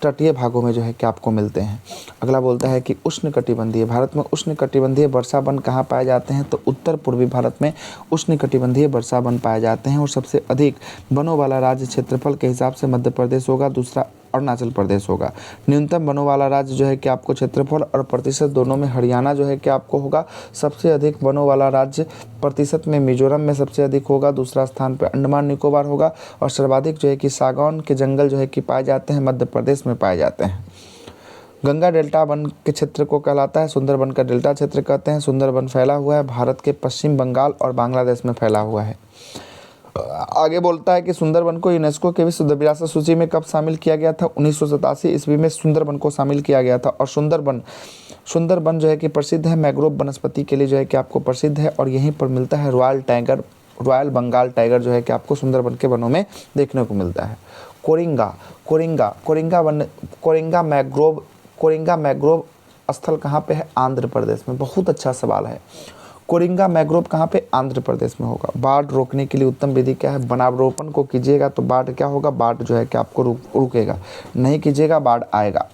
तटीय भागों में जो है कि आपको मिलते हैं। अगला बोलता है कि उष्णकटिबंधीय, भारत में उष्णकटिबंधीय वर्षा वन कहाँ पाए जाते हैं, तो उत्तर पूर्वी भारत में उष्णकटिबंधीय वर्षा वन पाए जाते हैं। और सबसे अधिक वनों वाला राज्य क्षेत्रफल के हिसाब से मध्य प्रदेश होगा, दूसरा अरुणाचल प्रदेश होगा। न्यूनतम वनों वाला राज्य जो है कि आपको क्षेत्रफल और प्रतिशत दोनों में हरियाणा जो है कि आपको होगा। सबसे अधिक वनों वाला राज्य प्रतिशत में मिजोरम में सबसे अधिक होगा, दूसरा स्थान पर अंडमान निकोबार होगा। और सर्वाधिक जो है कि सागौन के जंगल जो है कि पाए जाते हैं मध्य प्रदेश में पाए जाते हैं। गंगा डेल्टा वन के क्षेत्र को कहलाता है सुंदरवन का डेल्टा क्षेत्र कहते हैं। सुंदरवन फैला हुआ है भारत के पश्चिम बंगाल और बांग्लादेश में फैला हुआ है। आगे बोलता है कि सुंदरवन को यूनेस्को के विश्व विरासत सूची में कब शामिल किया गया था, 1987 ईस्वी में सुंदरवन को शामिल किया गया था। और सुंदरवन जो है कि प्रसिद्ध है मैंग्रोव वनस्पति के लिए जो है कि आपको प्रसिद्ध है। और यहीं पर मिलता है रॉयल बंगाल टाइगर जो है कि आपको सुंदरवन के वनों में देखने को मिलता है। कोरिंगा मैंग्रोव स्थल कहाँ पे है, आंध्र प्रदेश में। बहुत अच्छा सवाल है। कोरिंगा मैंग्रोव कहाँ पे, आंध्र प्रदेश में होगा। बाढ़ रोकने के लिए उत्तम विधि क्या है, वनारोपण को कीजिएगा तो बाढ़ क्या होगा, बाढ़ जो है कि आपको रुकेगा, नहीं कीजिएगा बाढ़ आएगा,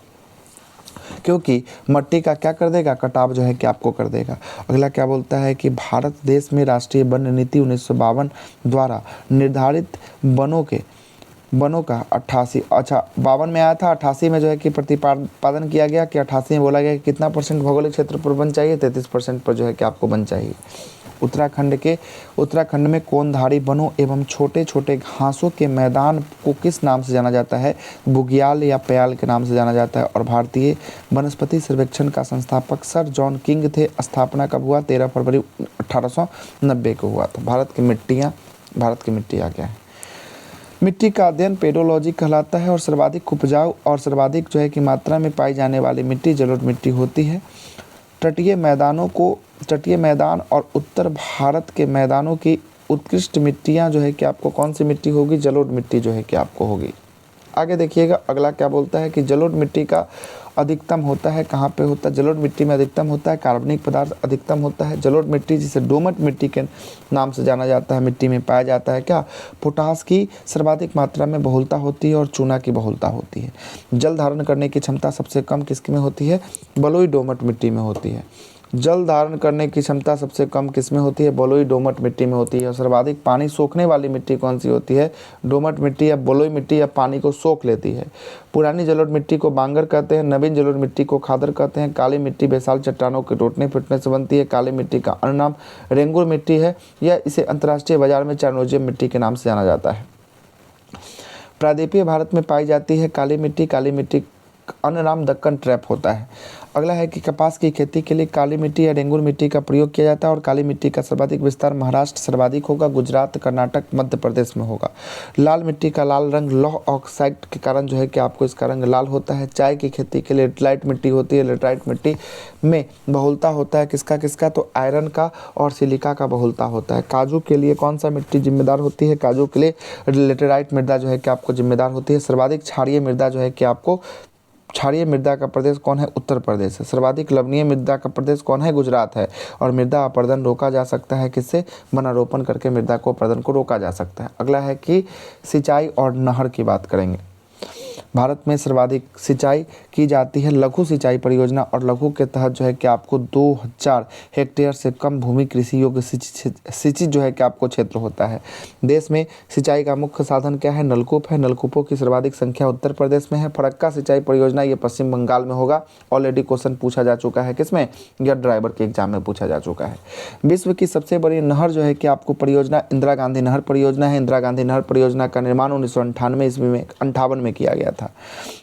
क्योंकि मिट्टी का क्या कर देगा, कटाव जो है कि आपको कर देगा। अगला क्या बोलता है कि भारत देश में राष्ट्रीय वन नीति 1952 द्वारा निर्धारित वनों का 52 में आया था। 88 में जो है कि प्रतिपादन किया गया कि 88 में बोला गया कि कितना % भौगोलिक क्षेत्र पर वन चाहिए, 33% पर जो है कि आपको वन चाहिए। उत्तराखंड में कोनधारी वनों एवं छोटे छोटे घासों के मैदान को किस नाम से जाना जाता है, बुग्याल या प्याल के नाम से जाना जाता है। और भारतीय वनस्पति सर्वेक्षण का संस्थापक सर जॉन किंग थे। स्थापना कब हुआ, 13 फरवरी 1890 को हुआ था। भारत की मिट्टियाँ क्या है। मिट्टी का अध्ययन पेडोलॉजी कहलाता है। और सर्वाधिक उपजाऊ और सर्वाधिक जो है कि मात्रा में पाई जाने वाली मिट्टी जलोढ़ मिट्टी होती है। तटीय मैदान और उत्तर भारत के मैदानों की उत्कृष्ट मिट्टियाँ जो है कि आपको कौन सी मिट्टी होगी, जलोढ़ मिट्टी जो है कि आपको होगी। आगे देखिएगा अगला क्या बोलता है कि जलोढ़ मिट्टी का अधिकतम होता है कहाँ पे होता है, जलोढ़ मिट्टी में अधिकतम होता है कार्बनिक पदार्थ अधिकतम होता है। जलोढ़ मिट्टी जिसे दोमट मिट्टी के नाम से जाना जाता है, मिट्टी में पाया जाता है क्या, पोटास की सर्वाधिक मात्रा में बहुलता होती है और चूना की बहुलता होती है। जल धारण करने की क्षमता सबसे कम किसमें होती है, बलुई दोमट मिट्टी में होती है। जल धारण करने की क्षमता सबसे कम किसमें होती है, बलुई दोमट मिट्टी में होती है। और सर्वाधिक पानी सोखने वाली मिट्टी कौन सी होती है, दोमट मिट्टी या बलुई मिट्टी, या पानी को सोख लेती है। पुरानी जलोढ़ मिट्टी को बांगर कहते हैं, नवीन जलोढ़ मिट्टी को खादर कहते हैं। काली मिट्टी बेसाल चट्टानों के टूटने फूटने से बनती है। काली मिट्टी का अन्य नाम रेंगुर मिट्टी है, या इसे अंतर्राष्ट्रीय बाजार में चारनोजियम मिट्टी के नाम से जाना जाता है। प्रायद्वीपीय भारत में पाई जाती है काली मिट्टी का अन्य नाम दक्कन ट्रैप होता है। अगला है कि कपास की खेती के लिए काली मिट्टी या रेंगुर मिट्टी का प्रयोग किया जाता है। और काली मिट्टी का सर्वाधिक विस्तार महाराष्ट्र सर्वाधिक होगा, गुजरात, कर्नाटक, मध्य प्रदेश में होगा। लाल मिट्टी का लाल रंग लौह ऑक्साइड के कारण जो है कि आपको इसका रंग लाल होता है। चाय की खेती के लिए लेटराइट मिट्टी होती है। लेटराइट मिट्टी में बहुलता होता है किसका, तो आयरन का और सिलिका का बहुलता होता है। काजू के लिए कौन सा मिट्टी जिम्मेदार होती है, काजू के लिए लेटेराइट मृदा जो है कि आपको जिम्मेदार होती है। सर्वाधिक क्षारीय मृदा जो है कि आपको क्षारीय मृदा का प्रदेश कौन है, उत्तर प्रदेश है। सर्वाधिक लवणीय मृदा का प्रदेश कौन है, गुजरात है। और मृदा अपरदन रोका जा सकता है किससे, वनारोपण करके मृदा को अपरदन को रोका जा सकता है। अगला है कि सिंचाई और नहर की बात करेंगे। भारत में सर्वाधिक सिंचाई की जाती है लघु सिंचाई परियोजना, और लघु के तहत जो है कि आपको 2000 हेक्टेयर से कम भूमि कृषि योग्य सिंचित जो है कि आपको क्षेत्र होता है। देश में सिंचाई का मुख्य साधन क्या है, नलकूप है। नलकूपों की सर्वाधिक संख्या उत्तर प्रदेश में है। फरक्का सिंचाई परियोजना ये पश्चिम बंगाल में होगा। ऑलरेडी क्वेश्चन पूछा जा चुका है किसमें, या ड्राइवर के एग्जाम में पूछा जा चुका है। विश्व की सबसे बड़ी नहर जो है कि आपको परियोजना इंदिरा गांधी नहर परियोजना है। इंदिरा गांधी नहर परियोजना का निर्माण 1998 ईस्वी में 58 में किया गया था।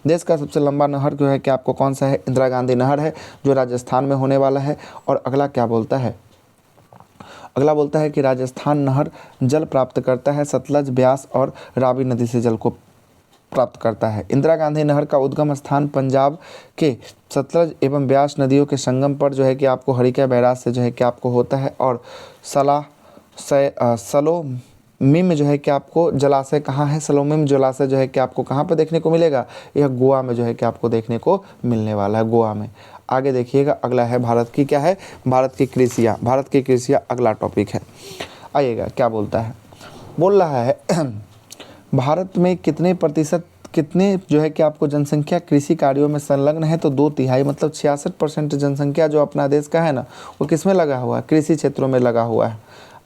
देश का सबसे लंबा नहर जो है कि आपको कौन सा है, इंदिरा गांधी नहर है, जो राजस्थान में होने वाला है। और अगला क्या बोलता है, अगला बोलता है कि राजस्थान नहर जल प्राप्त करता है सतलज, ब्यास और रावी नदी से जल को प्राप्त करता है। इंदिरा गांधी नहर का उद्गम स्थान पंजाब के सतलज एवं ब्यास नदियों के संगम पर जो है कि आपको हरिका बैराज से जो है कि आपको होता है। और सलोमिम जो है कि आपको जलाशय कहाँ है, सलोमिम जलाशय जो है कि आपको कहाँ पर देखने को मिलेगा, यह गोवा में जो है कि आपको देखने को मिलने वाला है, गोवा में। आगे देखिएगा अगला है भारत की क्या है, भारत की कृषियाँ अगला टॉपिक है। आइएगा क्या बोलता है, बोल रहा है भारत में कितने प्रतिशत कितने जो है कि आपको जनसंख्या कृषि कार्यों में संलग्न है, तो 2/3 मतलब 66% जनसंख्या जो अपना देश का है ना, वो किस में लगा हुआ है, कृषि क्षेत्रों में लगा हुआ है।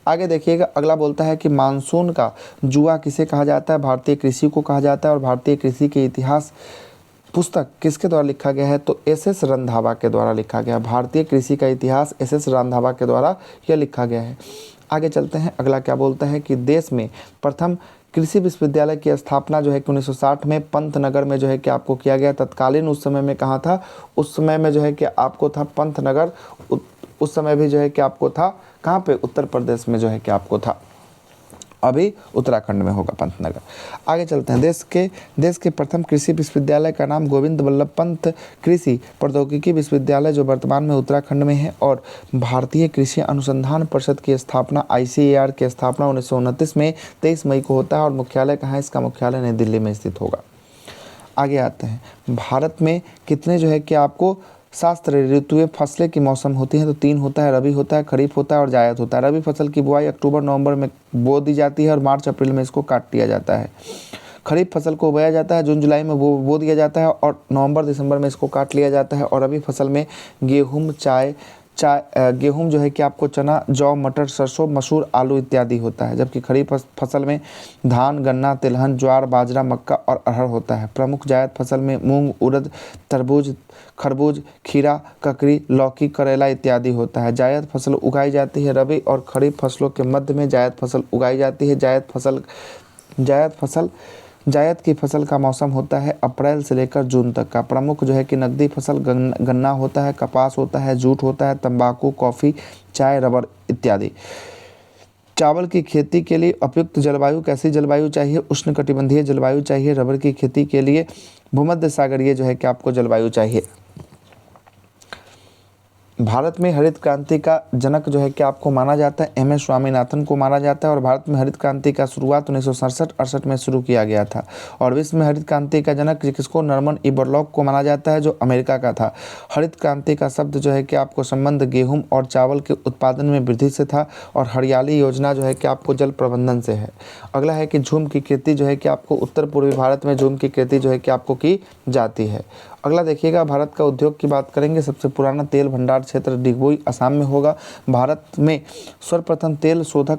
आगे देखिएगा, अगला बोलता है कि मानसून का जुआ किसे कहा जाता है, भारतीय कृषि को कहा जाता है। और भारतीय कृषि के इतिहास पुस्तक किसके द्वारा लिखा गया है, तो एस.एस. रंधावा के द्वारा लिखा गया। भारतीय कृषि का इतिहास एस.एस. रंधावा के द्वारा यह लिखा गया है। आगे चलते हैं, अगला क्या बोलता है कि देश में प्रथम कृषि विश्वविद्यालय की स्थापना जो है कि 1960 में पंतनगर में जो है कि आपको किया गया। तत्कालीन उस समय में कहाँ था, उस समय में जो है कि आपको था पंतनगर, उस समय भी जो है कि आपको था कहाँ पे, उत्तर प्रदेश में जो है कि आपको था, अभी उत्तराखंड में होगा पंतनगर। आगे चलते हैं, देश के प्रथम कृषि विश्वविद्यालय का नाम गोविंद वल्लभ पंत कृषि प्रौद्योगिकी विश्वविद्यालय जो वर्तमान में उत्तराखंड में है। और भारतीय कृषि अनुसंधान परिषद की स्थापना ICAR की स्थापना 1929 में 23 मई को होता है। और मुख्यालय कहाँ है, इसका मुख्यालय नई दिल्ली में स्थित होगा। आगे आते हैं, भारत में कितने जो है कि आपको शास्त्र ऋतुएं फसलें की मौसम होती हैं, तो 3 होता है, रबी होता है, खरीफ होता है और जायद होता है। रबी फसल की बुआई अक्टूबर नवंबर में बो दी जाती है और मार्च अप्रैल में इसको काट दिया जाता है। खरीफ फसल को बोया जाता है, जून जुलाई में बो दिया जाता है और नवंबर दिसंबर में इसको काट लिया जाता है। और रबी फसल में गेहूँ गेहूँ जो है कि आपको चना, जौ, मटर, सरसों, मसूर, आलू इत्यादि होता है। जबकि खरीफ फसल में धान, गन्ना, तिलहन, ज्वार, बाजरा, मक्का और अरहर होता है। प्रमुख जायद फसल में मूंग, उड़द, तरबूज, खरबूज, खीरा, ककड़ी, लौकी, करेला इत्यादि होता है। जायद फसल उगाई जाती है रबी और खरीफ फसलों के मध्य में जायद फसल उगाई जाती है। जायद की फसल का मौसम होता है अप्रैल से लेकर जून तक का। प्रमुख जो है कि नकदी फसल गन्ना होता है, कपास होता है, जूट होता है, तंबाकू, कॉफ़ी, चाय, रबर इत्यादि। चावल की खेती के लिए उपयुक्त जलवायु, कैसी जलवायु चाहिए, उष्णकटिबंधीय जलवायु चाहिए। रबर की खेती के लिए भूमध्य सागरीय जो है कि आपको जलवायु चाहिए। भारत में हरित क्रांति का जनक जो है कि आपको माना जाता है MS स्वामीनाथन को माना जाता है। और भारत में हरित क्रांति का शुरुआत 1967-68 में शुरू किया गया था। और विश्व में हरित क्रांति का जनक किसको, नॉर्मन ई बोरलॉग को माना जाता है, जो अमेरिका का था। हरित क्रांति का शब्द जो है कि आपको संबंध गेहूं और चावल के उत्पादन में वृद्धि से था। और हरियाली योजना जो है कि आपको जल प्रबंधन से है। अगला है कि झूम की खेती जो है कि आपको उत्तर पूर्वी भारत में झूम की खेती जो है कि आपको की जाती है। अगला देखिएगा, भारत का उद्योग की बात करेंगे। सबसे पुराना तेल भंडार क्षेत्र डिगबोई असम में होगा। भारत में सर्वप्रथम तेल शोधक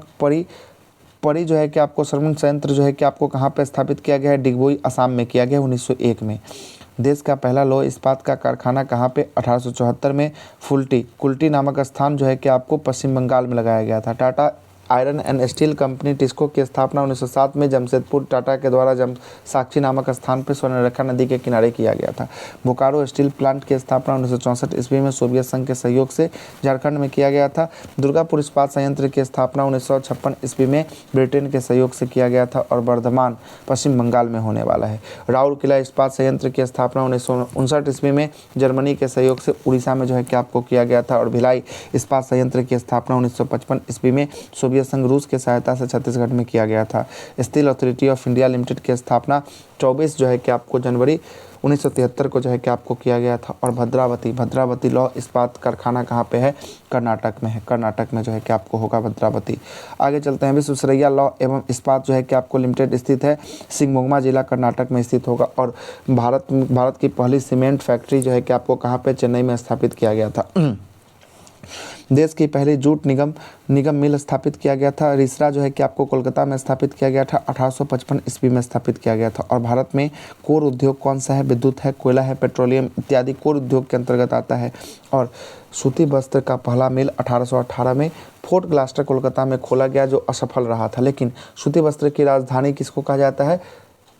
परी जो है कि आपको श्रवण संयंत्र जो है कि आपको कहाँ पे स्थापित किया गया है, डिगबोई असम में किया गया 1901 में। देश का पहला लौह इस्पात का कारखाना कहाँ पे, 1874 में कुल्टी नामक स्थान जो है कि आपको पश्चिम बंगाल में लगाया गया था। Tata iron and steel company TISCO की स्थापना 1907 में जमशेदपुर टाटा के द्वारा साक्षी नामक स्थान पर स्वर्णरेखा नदी के किनारे किया गया था। बोकारो स्टील प्लांट की स्थापना 1964 ईस्वी में सोवियत संघ के सहयोग से झारखंड में किया गया था। दुर्गापुर इस्पात संयंत्र की स्थापना 1956 ईस्वी में ब्रिटेन के सहयोग से किया गया था और वर्धमान पश्चिम बंगाल में होने वाला है। राउरकेला इस्पात संयंत्र की स्थापना 1959 ईस्वी में जर्मनी के सहयोग से उड़ीसा में जो है कि आपको किया गया था। और भिलाई इस्पात संयंत्र की स्थापना 1955 ईस्वी में सोवियत संघ रूस के सहायता से छत्तीसगढ़ में किया गया था। Steel authority of India limited की स्थापना 24 जो है कि आपको जनवरी 1973 को जो है कि आपको किया गया था। और भद्रावती लौह इस्पात कारखाना कहाँ पे है, कर्नाटक में है। कर्नाटक में जो है कि आपको होगा भद्रावती। आगे चलते हैं, विश्वेश्वरैया लौह एवं इस्पात जो है कि आपको लिमिटेड स्थित है शिवमोगा जिला कर्नाटक में स्थित होगा। और भारत की पहली सीमेंट फैक्ट्री जो है कि आपको कहाँ पे, चेन्नई में स्थापित किया गया था। देश की पहली जूट निगम मिल स्थापित किया गया था। रिसरा जो है कि आपको कोलकाता में स्थापित किया गया था, 1855 ईस्वी में स्थापित किया गया था। और भारत में कोर उद्योग कौन सा है, विद्युत है, कोयला है, पेट्रोलियम इत्यादि कोर उद्योग के अंतर्गत आता है। और सूती वस्त्र का पहला मिल 1818 में फोर्ट ग्लास्टर कोलकाता में खोला गया, जो असफल रहा था। लेकिन सूती वस्त्र की राजधानी किसको कहा जाता है,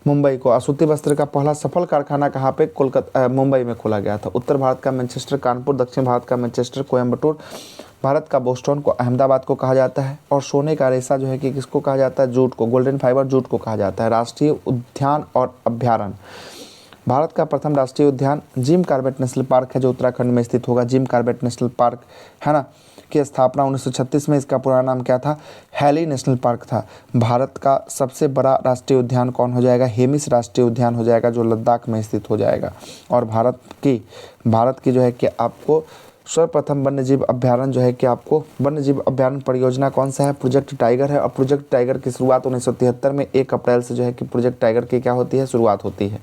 मुंबई को। सूती वस्त्र का पहला सफल कारखाना कहाँ पे, मुंबई में खोला गया था। उत्तर भारत का मैनचेस्टर कानपुर, दक्षिण भारत का मैनचेस्टर कोयम्बटूर, भारत का बोस्टन को अहमदाबाद को कहा जाता है। और सोने का रेशा जो है कि किसको कहा जाता है, जूट को, गोल्डन फाइबर जूट को कहा जाता है। राष्ट्रीय उद्यान और अभ्यारण्य, भारत का प्रथम राष्ट्रीय उद्यान जिम कॉर्बेट नेशनल पार्क है, जो उत्तराखंड में स्थित होगा। जिम कॉर्बेट नेशनल पार्क है ना, की स्थापना 1936 में, इसका पुराना नाम क्या था, हैली नेशनल पार्क था। भारत का सबसे बड़ा राष्ट्रीय उद्यान कौन हो जाएगा, हेमिस राष्ट्रीय उद्यान हो जाएगा, जो लद्दाख में स्थित हो जाएगा। और भारत की जो है कि आपको सर्वप्रथम वन्यजीव अभ्यारण्य जो है कि आपको वन्यजीव अभ्यारण्य परियोजना कौन सा है? प्रोजेक्ट टाइगर है। और प्रोजेक्ट टाइगर की शुरुआत 1973 में 1 अप्रैल से जो है कि प्रोजेक्ट टाइगर की क्या होती है? शुरुआत होती है।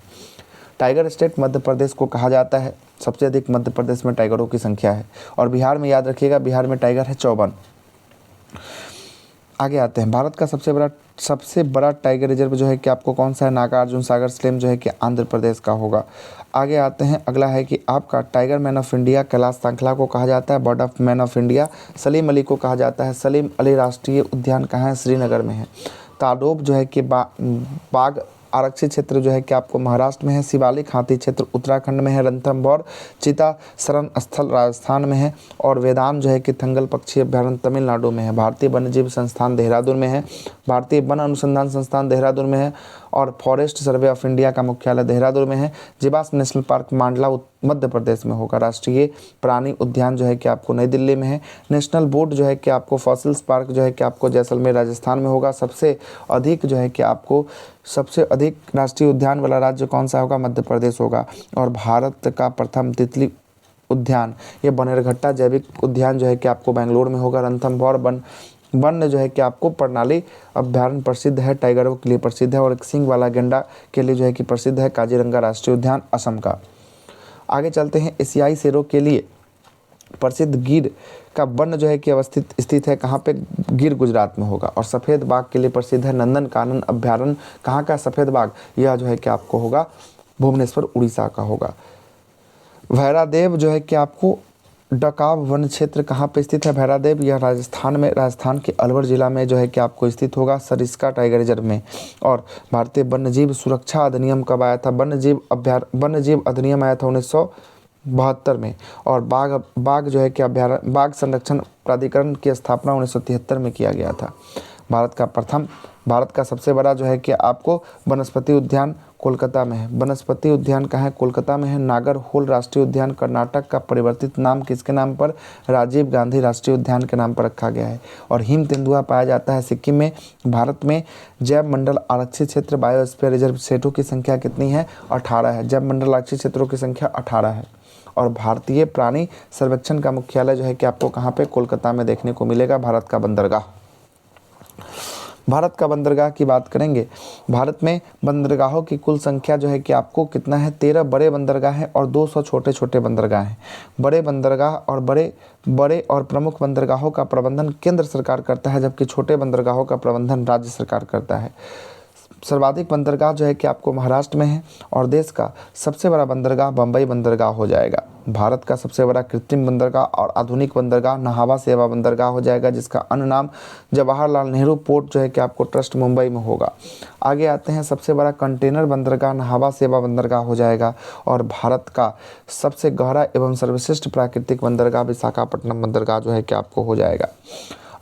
टाइगर स्टेट मध्य प्रदेश को कहा जाता है। सबसे अधिक मध्य प्रदेश में टाइगरों की संख्या है। और बिहार में याद रखिएगा, बिहार में टाइगर है 54। आगे आते हैं, भारत का सबसे बड़ा टाइगर रिजर्व जो है कि आपको कौन सा है? नागार्जुन सागर स्लैम जो है कि आंध्र प्रदेश का होगा। आगे आते हैं, अगला है कि आपका tiger man of India Kailash Sankhla को कहा जाता है। Bird of man of India Salim Ali को कहा जाता है। सलीम अली राष्ट्रीय उद्यान कहाँ है? श्रीनगर में है। ताडोब जो है कि बाघ आरक्षित क्षेत्र जो है कि आपको महाराष्ट्र में है। शिवालिक हाथी क्षेत्र उत्तराखंड में है। रणथंभौर चीता शरण स्थल राजस्थान में है। और वेदांत जो है कि थंगल पक्षी अभ्यारण्य तमिलनाडु में है। भारतीय वन्यजीव संस्थान देहरादून में है। भारतीय वन अनुसंधान संस्थान देहरादून में है। और फॉरेस्ट सर्वे ऑफ इंडिया का मुख्यालय देहरादून में है। जीवास नेशनल पार्क मांडला मध्य प्रदेश में होगा। राष्ट्रीय प्राणी उद्यान जो है कि आपको नई दिल्ली में है। नेशनल बोर्ड जो है कि आपको फॉसिल्स पार्क जो है कि आपको जैसलमेर राजस्थान में होगा। सबसे अधिक राष्ट्रीय उद्यान वाला राज्य कौन सा होगा? मध्य प्रदेश होगा। और भारत का प्रथम तितली उद्यान ये बनेरघट्टा जैविक उद्यान जो है कि आपको बेंगलोर में होगा। रणथंभौर वन जो है कि आपको प्रणाली अभ्यारण्य प्रसिद्ध है, टाइगरों के लिए प्रसिद्ध है। और एक सींग वाला गेंडा के लिए जो है कि प्रसिद्ध है काजीरंगा राष्ट्रीय उद्यान असम का। आगे चलते हैं, एशियाई शेरों के लिए प्रसिद्ध गिर का वन जो है कि स्थित है कहाँ पे? गिर गुजरात में होगा। और सफ़ेद बाघ के लिए प्रसिद्ध है नंदनकानन अभ्यारण्य। कहाँ का सफ़ेद बाघ? यह जो है कि आपको होगा भुवनेश्वर उड़ीसा का होगा। भैरादेव जो है कि आपको डकाव वन क्षेत्र कहाँ पे स्थित है? भैरादेव यह राजस्थान के अलवर जिला में जो है कि आपको स्थित होगा सरिस्का टाइगर रिजर्व में। और भारतीय वन्यजीव सुरक्षा अधिनियम कब आया था? वन्यजीव अधिनियम आया था 1972 में। और बाघ जो है कि बाघ संरक्षण प्राधिकरण की स्थापना 1973 में किया गया था। भारत का सबसे बड़ा जो है कि आपको वनस्पति उद्यान कोलकाता में है। वनस्पति उद्यान कहाँ है? कोलकाता में है। नागरहोल राष्ट्रीय उद्यान कर्नाटक का परिवर्तित नाम किसके नाम पर? राजीव गांधी राष्ट्रीय उद्यान के नाम पर रखा गया है। और हिम तेंदुआ पाया जाता है सिक्किम में। भारत में जैव मंडल आरक्षित क्षेत्र बायोस्फीयर रिजर्व क्षेत्रों की संख्या कितनी है? 18 है। जैव मंडल आरक्षित क्षेत्रों की संख्या 18 है। और भारतीय प्राणी सर्वेक्षण का मुख्यालय जो है कि आपको कहाँ पे? कोलकाता में देखने को मिलेगा। भारत का बंदरगाह की बात करेंगे। भारत में बंदरगाहों की कुल संख्या जो है कि आपको कितना है? 13 बड़े बंदरगाह हैं और 200 छोटे छोटे बंदरगाह हैं। बड़े बंदरगाह और बड़े और प्रमुख बंदरगाहों का प्रबंधन केंद्र सरकार करता है, जबकि छोटे बंदरगाहों का प्रबंधन राज्य सरकार करता है। सर्वाधिक बंदरगाह जो है कि आपको महाराष्ट्र में है। और देश का सबसे बड़ा बंदरगाह बम्बई बंदरगाह हो जाएगा। भारत का सबसे बड़ा कृत्रिम बंदरगाह और आधुनिक बंदरगाह नाहवा सेवा बंदरगाह हो जाएगा, जिसका अन्य नाम जवाहरलाल नेहरू पोर्ट जो है कि आपको ट्रस्ट मुंबई में होगा। आगे आते हैं, सबसे बड़ा कंटेनर बंदरगाह नाहवा सेवा बंदरगाह हो जाएगा। और भारत का सबसे गहरा एवं सर्वश्रेष्ठ प्राकृतिक बंदरगाह विशाखापट्टनम बंदरगाह जो है कि आपको हो जाएगा।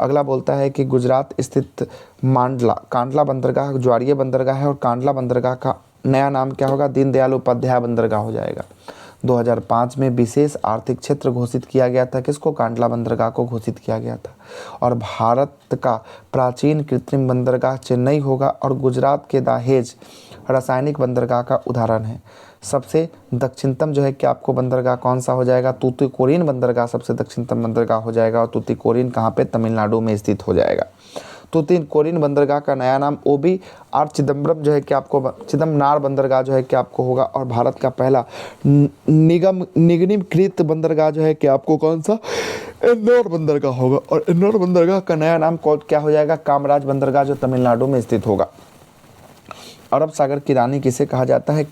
अगला बोलता है कि गुजरात स्थित कांडला बंदरगाह ज्वारीय बंदरगाह है। और कांडला बंदरगाह का नया नाम क्या होगा? दीनदयाल उपाध्याय बंदरगाह हो जाएगा। 2005 में विशेष आर्थिक क्षेत्र घोषित किया गया था। किसको? कांडला बंदरगाह को घोषित किया गया था। और भारत का प्राचीन कृत्रिम बंदरगाह चेन्नई होगा। और गुजरात के दहेज रासायनिक बंदरगाह का उदाहरण है। सबसे दक्षिणतम जो है कि आपको बंदरगाह कौन सा हो जाएगा? तूतीकोरिन बंदरगाह सबसे दक्षिणतम बंदरगाह हो जाएगा। और तूतीकोरिन कहाँ पे? तमिलनाडु में स्थित हो जाएगा। तूतीकोरिन बंदरगाह का नया नाम ओबी आर चिदम्बरम जो है कि आपको चिदम्बनार बंदरगाह जो है कि आपको होगा। और भारत का पहला निगमीकृत बंदरगाह जो है कि आपको कौन सा? इंदौर बंदरगाह होगा। और इंदौर बंदरगाह का नया नाम क्या हो जाएगा? कामराज बंदरगाह जो तमिलनाडु में स्थित होगा। अरब सागर की रानी किसे कहा जाता है?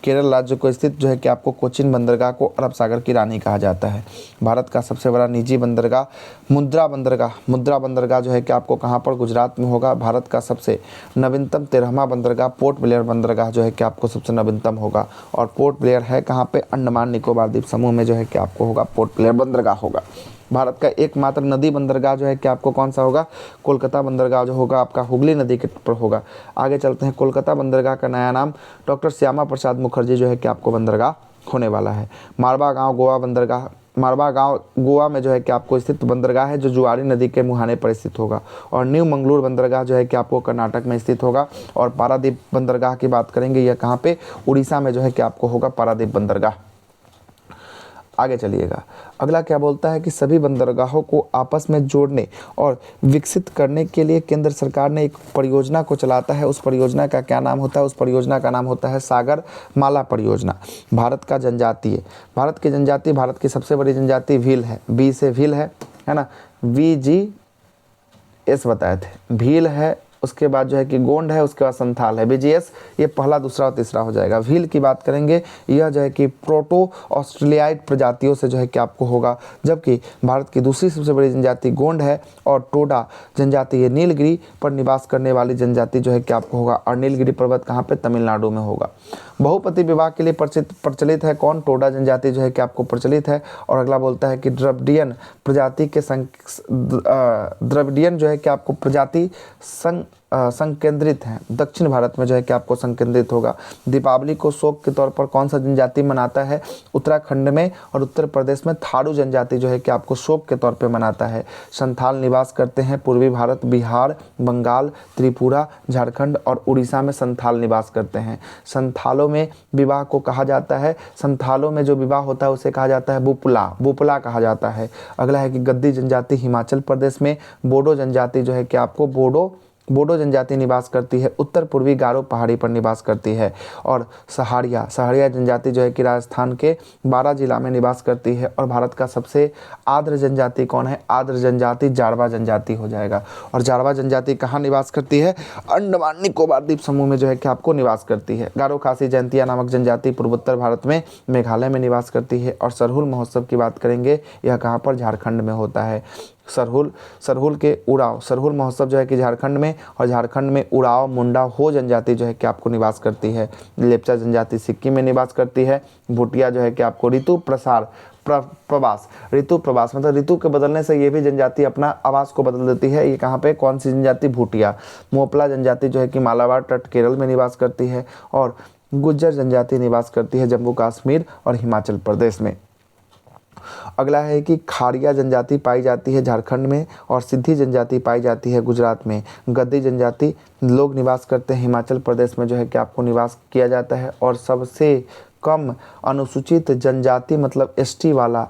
केरल राज्य को स्थित जो है कि आपको कोचिन बंदरगाह को अरब सागर की रानी कहा जाता है। भारत का सबसे बड़ा निजी बंदरगाह मुद्रा बंदरगाह जो है कि आपको कहाँ पर? गुजरात में होगा। भारत का सबसे नवीनतम 13वां बंदरगाह पोर्ट ब्लेयर बंदरगाह जो है कि आपको सबसे नवीनतम होगा। और पोर्ट ब्लेयर है कहाँ पे? अंडमान निकोबार द्वीप समूह में जो है कि आपको होगा पोर्ट ब्लेयर बंदरगाह होगा। भारत का एकमात्र नदी बंदरगाह जो है कि आपको कौन सा होगा? कोलकाता बंदरगाह जो होगा आपका हुगली नदी के पर होगा। आगे चलते हैं, कोलकाता बंदरगाह का नया नाम डॉक्टर श्यामा प्रसाद मुखर्जी जो है कि आपको बंदरगाह होने वाला है। मारबा गांव गोवा में जो है कि आपको स्थित बंदरगाह है, जो जुआरी नदी के मुहाने पर स्थित होगा। और न्यू मंगलूर बंदरगाह जो है कि आपको कर्नाटक में स्थित होगा। और पारादीप बंदरगाह की बात करेंगे, यह कहाँ पे? उड़ीसा में जो है कि आपको होगा पारादीप बंदरगाह। आगे चलिएगा। अगला क्या बोलता है कि सभी बंदरगाहों को आपस में जोड़ने और विकसित करने के लिए केंद्र सरकार ने एक परियोजना को चलाता है। उस परियोजना का क्या नाम होता है? उस परियोजना का नाम होता है सागर माला परियोजना। भारत की जनजाति, भारत की सबसे बड़ी जनजाति भील है। बी से भील है ना, VGS बताए थे, भील है, उसके बाद जो है कि गोंड है, उसके बाद संथाल है। BGS ये पहला, दूसरा और तीसरा हो जाएगा। भील की बात करेंगे, यह जो है कि प्रोटो ऑस्ट्रेलियाई प्रजातियों से जो है कि आपको होगा, जबकि भारत की दूसरी सबसे बड़ी जनजाति गोंड है और टोडा जनजाति ये नीलगिरी पर निवास करने वाली जनजाति जो है कि आपको होगा। और नीलगिरी पर्वत कहाँ पे? तमिलनाडु में होगा। बहुपति विवाह के लिए प्रचलित है कौन? टोडा जनजाति जो है कि आपको प्रचलित है। और अगला बोलता है कि द्रविडियन प्रजाति के द्रविडियन जो है कि आपको प्रजाति संकेंद्रित है, दक्षिण भारत में जो है कि आपको संकेंद्रित होगा। दीपावली को शोक के तौर पर कौन सा जनजाति मनाता है? उत्तराखंड में और उत्तर प्रदेश में थारू जनजाति जो है कि आपको शोक के तौर पर मनाता है। संथाल निवास करते हैं पूर्वी भारत, बिहार, बंगाल, त्रिपुरा, झारखंड और उड़ीसा में संथाल निवास करते हैं। संथालों में विवाह को कहा जाता है, संथालों में जो विवाह होता है उसे कहा जाता है बुपला कहा जाता है। अगला है कि गद्दी जनजाति हिमाचल प्रदेश में, बोडो जनजाति जो है कि आपको बोडो जनजाति निवास करती है, उत्तर पूर्वी गारो पहाड़ी पर निवास करती है। और सहारिया जनजाति जो है कि राजस्थान के 12 जिला में निवास करती है। और भारत का सबसे आर्द्र जनजाति कौन है? आर्द्र जनजाति जारवा जनजाति हो जाएगा। और जारवा जनजाति कहाँ निवास करती है? अंडमान निकोबार द्वीप समूह में जो है कि आपको निवास करती है। गारो खासी जयंतिया नामक जनजाति पूर्वोत्तर भारत में मेघालय में निवास करती है। और सरहुल महोत्सव की बात करेंगे, यह कहाँ पर? झारखंड में होता है। सरहुल के उड़ाव, सरहुल महोत्सव जो है कि झारखंड में, और झारखंड में उड़ाव मुंडा हो जनजाति जो है कि आपको निवास करती है। लेप्चा जनजाति सिक्किम में निवास करती है। भूटिया जो है कि आपको ऋतु प्रवास मतलब ऋतु के बदलने से ये भी जनजाति अपना आवास को बदल देती है। ये कहाँ पे? कौन सी जनजाति? भूटिया। मोपला जनजाति जो है कि मालाबार तट केरल में निवास करती है। और गुज्जर जनजाति निवास करती है जम्मू कश्मीर और हिमाचल प्रदेश में। अगला है कि खाड़िया जनजाति पाई जाती है झारखंड में, और सिद्धि जनजाति पाई जाती है गुजरात में। गद्दी जनजाति लोग निवास करते हैं हिमाचल प्रदेश में जो है कि आपको निवास किया जाता है। और सबसे कम अनुसूचित जनजाति मतलब ST वाला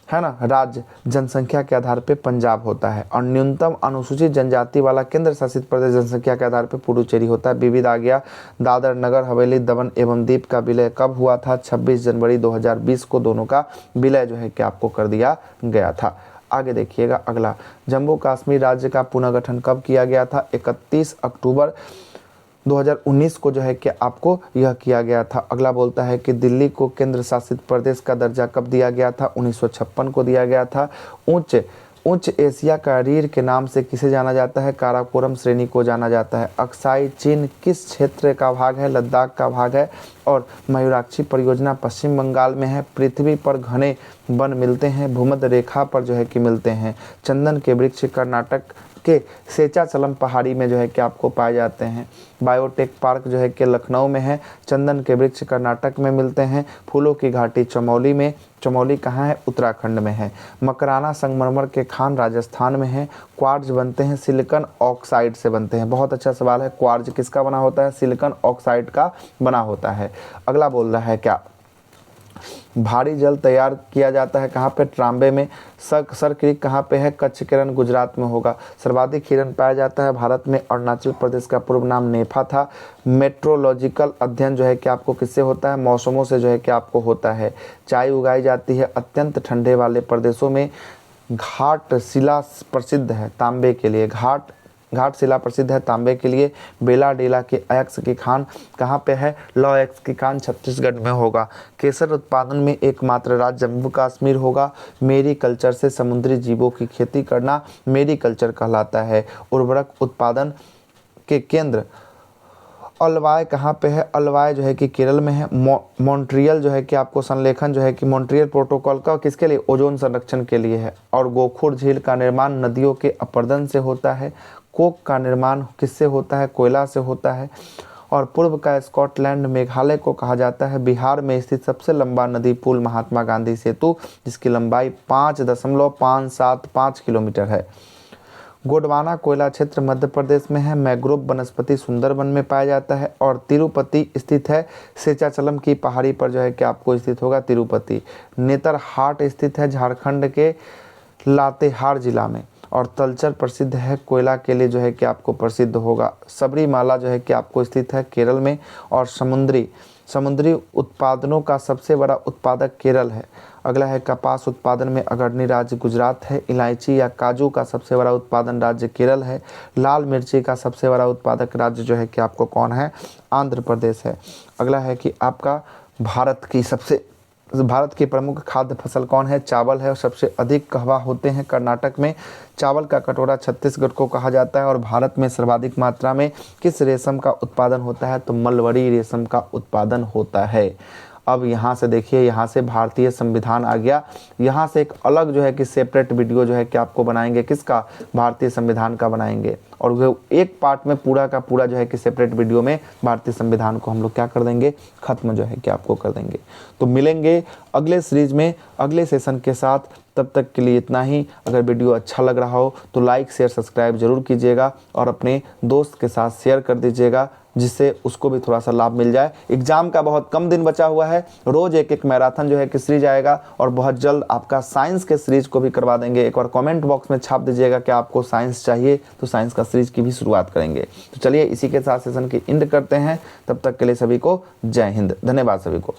है ना राज्य जनसंख्या के आधार पे पंजाब होता है। और न्यूनतम अनुसूचित जनजाति वाला केंद्र शासित प्रदेश जनसंख्या के आधार पे पुडुचेरी होता है। विविध आ गया। दादर नगर हवेली दमन एवं दीप का विलय कब हुआ था? 26 जनवरी 2020 को दोनों का विलय जो है कि आपको कर दिया गया था। आगे देखिएगा अगला, जम्मू कश्मीर राज्य का पुनर्गठन कब किया गया था? 31 अक्टूबर 2019 को जो है कि आपको यह किया गया था। अगला बोलता है कि दिल्ली को केंद्र शासित प्रदेश का दर्जा कब दिया गया था? 1956 को दिया गया था। उच्च एशिया का रीढ़ के नाम से किसे जाना जाता है? काराकोरम श्रेणी को जाना जाता है। अक्साई चीन किस क्षेत्र का भाग है? लद्दाख का भाग है। और मयूराक्षी परियोजना पश्चिम बंगाल में है। पृथ्वी पर घने वन मिलते हैं, भूमध्य रेखा पर जो है कि मिलते हैं। चंदन के वृक्ष कर्नाटक के सेचाचलम पहाड़ी में जो है कि आपको पाए जाते हैं। बायोटेक पार्क जो है कि लखनऊ में है। चंदन के वृक्ष कर्नाटक में मिलते हैं। फूलों की घाटी चमोली में, चमोली कहाँ है? उत्तराखंड में है। मकराना संगमरमर के खान राजस्थान में है। क्वार्ट्ज बनते हैं सिलिकॉन ऑक्साइड से बनते हैं। बहुत अच्छा सवाल है, क्वार्ट्ज किसका बना होता है? सिलिकॉन ऑक्साइड का बना होता है। अगला बोल रहा है क्या? भारी जल तैयार किया जाता है कहाँ पे? ट्राम्बे में। सर क्रीक कहाँ पे है? कच्छ किरण गुजरात में होगा। सर्वाधिक हिरण पाया जाता है भारत में। अरुणाचल प्रदेश का पूर्व नाम नेफा था। मेट्रोलॉजिकल अध्ययन जो है कि आपको किससे होता है? मौसमों से जो है कि आपको होता है। चाय उगाई जाती है अत्यंत ठंडे वाले प्रदेशों में। घाटशिला प्रसिद्ध है तांबे के लिए। घाटशिला प्रसिद्ध है तांबे के लिए। बेला डेला के अयस्क की खान कहाँ पे है? लौ अयस्क की खान छत्तीसगढ़ में होगा। केसर उत्पादन में एकमात्र राज्य जम्मू कश्मीर होगा। मेरी कल्चर से समुद्री जीवों की खेती करना मेरी कल्चर कहलाता है। उर्वरक उत्पादन के केंद्र अलवाय कहाँ पे है? अलवाय जो है कि केरल में है। मॉन्ट्रियल जो है कि आपको संलेखन जो है कि मॉन्ट्रियल प्रोटोकॉल का किसके लिए? ओजोन संरक्षण के लिए है। और गोखुर झील का निर्माण नदियों के अपरदन से होता है। कोक का निर्माण किससे होता है? कोयला से होता है। और पूर्व का स्कॉटलैंड मेघालय को कहा जाता है। बिहार में स्थित सबसे लंबा नदी पुल महात्मा गांधी सेतु, जिसकी लंबाई 5.575 किलोमीटर है। गोंडवाना कोयला क्षेत्र मध्य प्रदेश में है। मैंग्रोव वनस्पति सुंदरबन में पाया जाता है और तिरुपति स्थित है। शेषाचलम की पहाड़ी पर जो है कि आपको स्थित होगा तिरुपति। नेतरहाट स्थित है झारखंड के लातेहार जिला में। और तलचर प्रसिद्ध है कोयला के लिए जो है कि आपको प्रसिद्ध होगा। सबरीमाला जो है कि आपको स्थित है केरल में। और समुद्री उत्पादनों का सबसे बड़ा उत्पादक केरल है। अगला है कपास उत्पादन में अग्रणी राज्य गुजरात है। इलायची या काजू का सबसे बड़ा उत्पादन राज्य केरल है। लाल मिर्ची का सबसे बड़ा उत्पादक राज्य जो है कि आपको कौन है, आंध्र प्रदेश है। अगला है कि आपका भारत की प्रमुख खाद्य फसल कौन है, चावल है। और सबसे अधिक कहवा होते हैं कर्नाटक में। चावल का कटोरा छत्तीसगढ़ को कहा जाता है। और भारत में सर्वाधिक मात्रा में किस रेशम का उत्पादन होता है, तो मलबरी रेशम का उत्पादन होता है। अब यहाँ से देखिए, यहाँ से भारतीय संविधान आ गया। यहाँ से एक अलग जो है कि सेपरेट वीडियो जो है कि आपको बनाएंगे, किसका, भारतीय संविधान का बनाएंगे। और वो एक पार्ट में पूरा का पूरा जो है कि सेपरेट वीडियो में भारतीय संविधान को हम लोग क्या कर देंगे, खत्म जो है कि आपको कर देंगे। तो मिलेंगे अगले सीरीज में अगले सेशन के साथ। तब तक के लिए इतना ही। अगर वीडियो अच्छा लग रहा हो तो लाइक शेयर सब्सक्राइब जरूर कीजिएगा और अपने दोस्त के साथ शेयर कर दीजिएगा, जिससे उसको भी थोड़ा सा लाभ मिल जाए। एग्जाम का बहुत कम दिन बचा हुआ है। रोज एक मैराथन जो है कि सीरीज आएगा और बहुत जल्द आपका साइंस के सीरीज को भी करवा देंगे। एक बार कमेंट बॉक्स में छाप दीजिएगा कि आपको साइंस चाहिए, तो साइंस का सीरीज की भी शुरुआत करेंगे। तो चलिए इसी के साथ सेशन की एंड करते हैं। तब तक के लिए सभी को जय हिंद, धन्यवाद सभी को।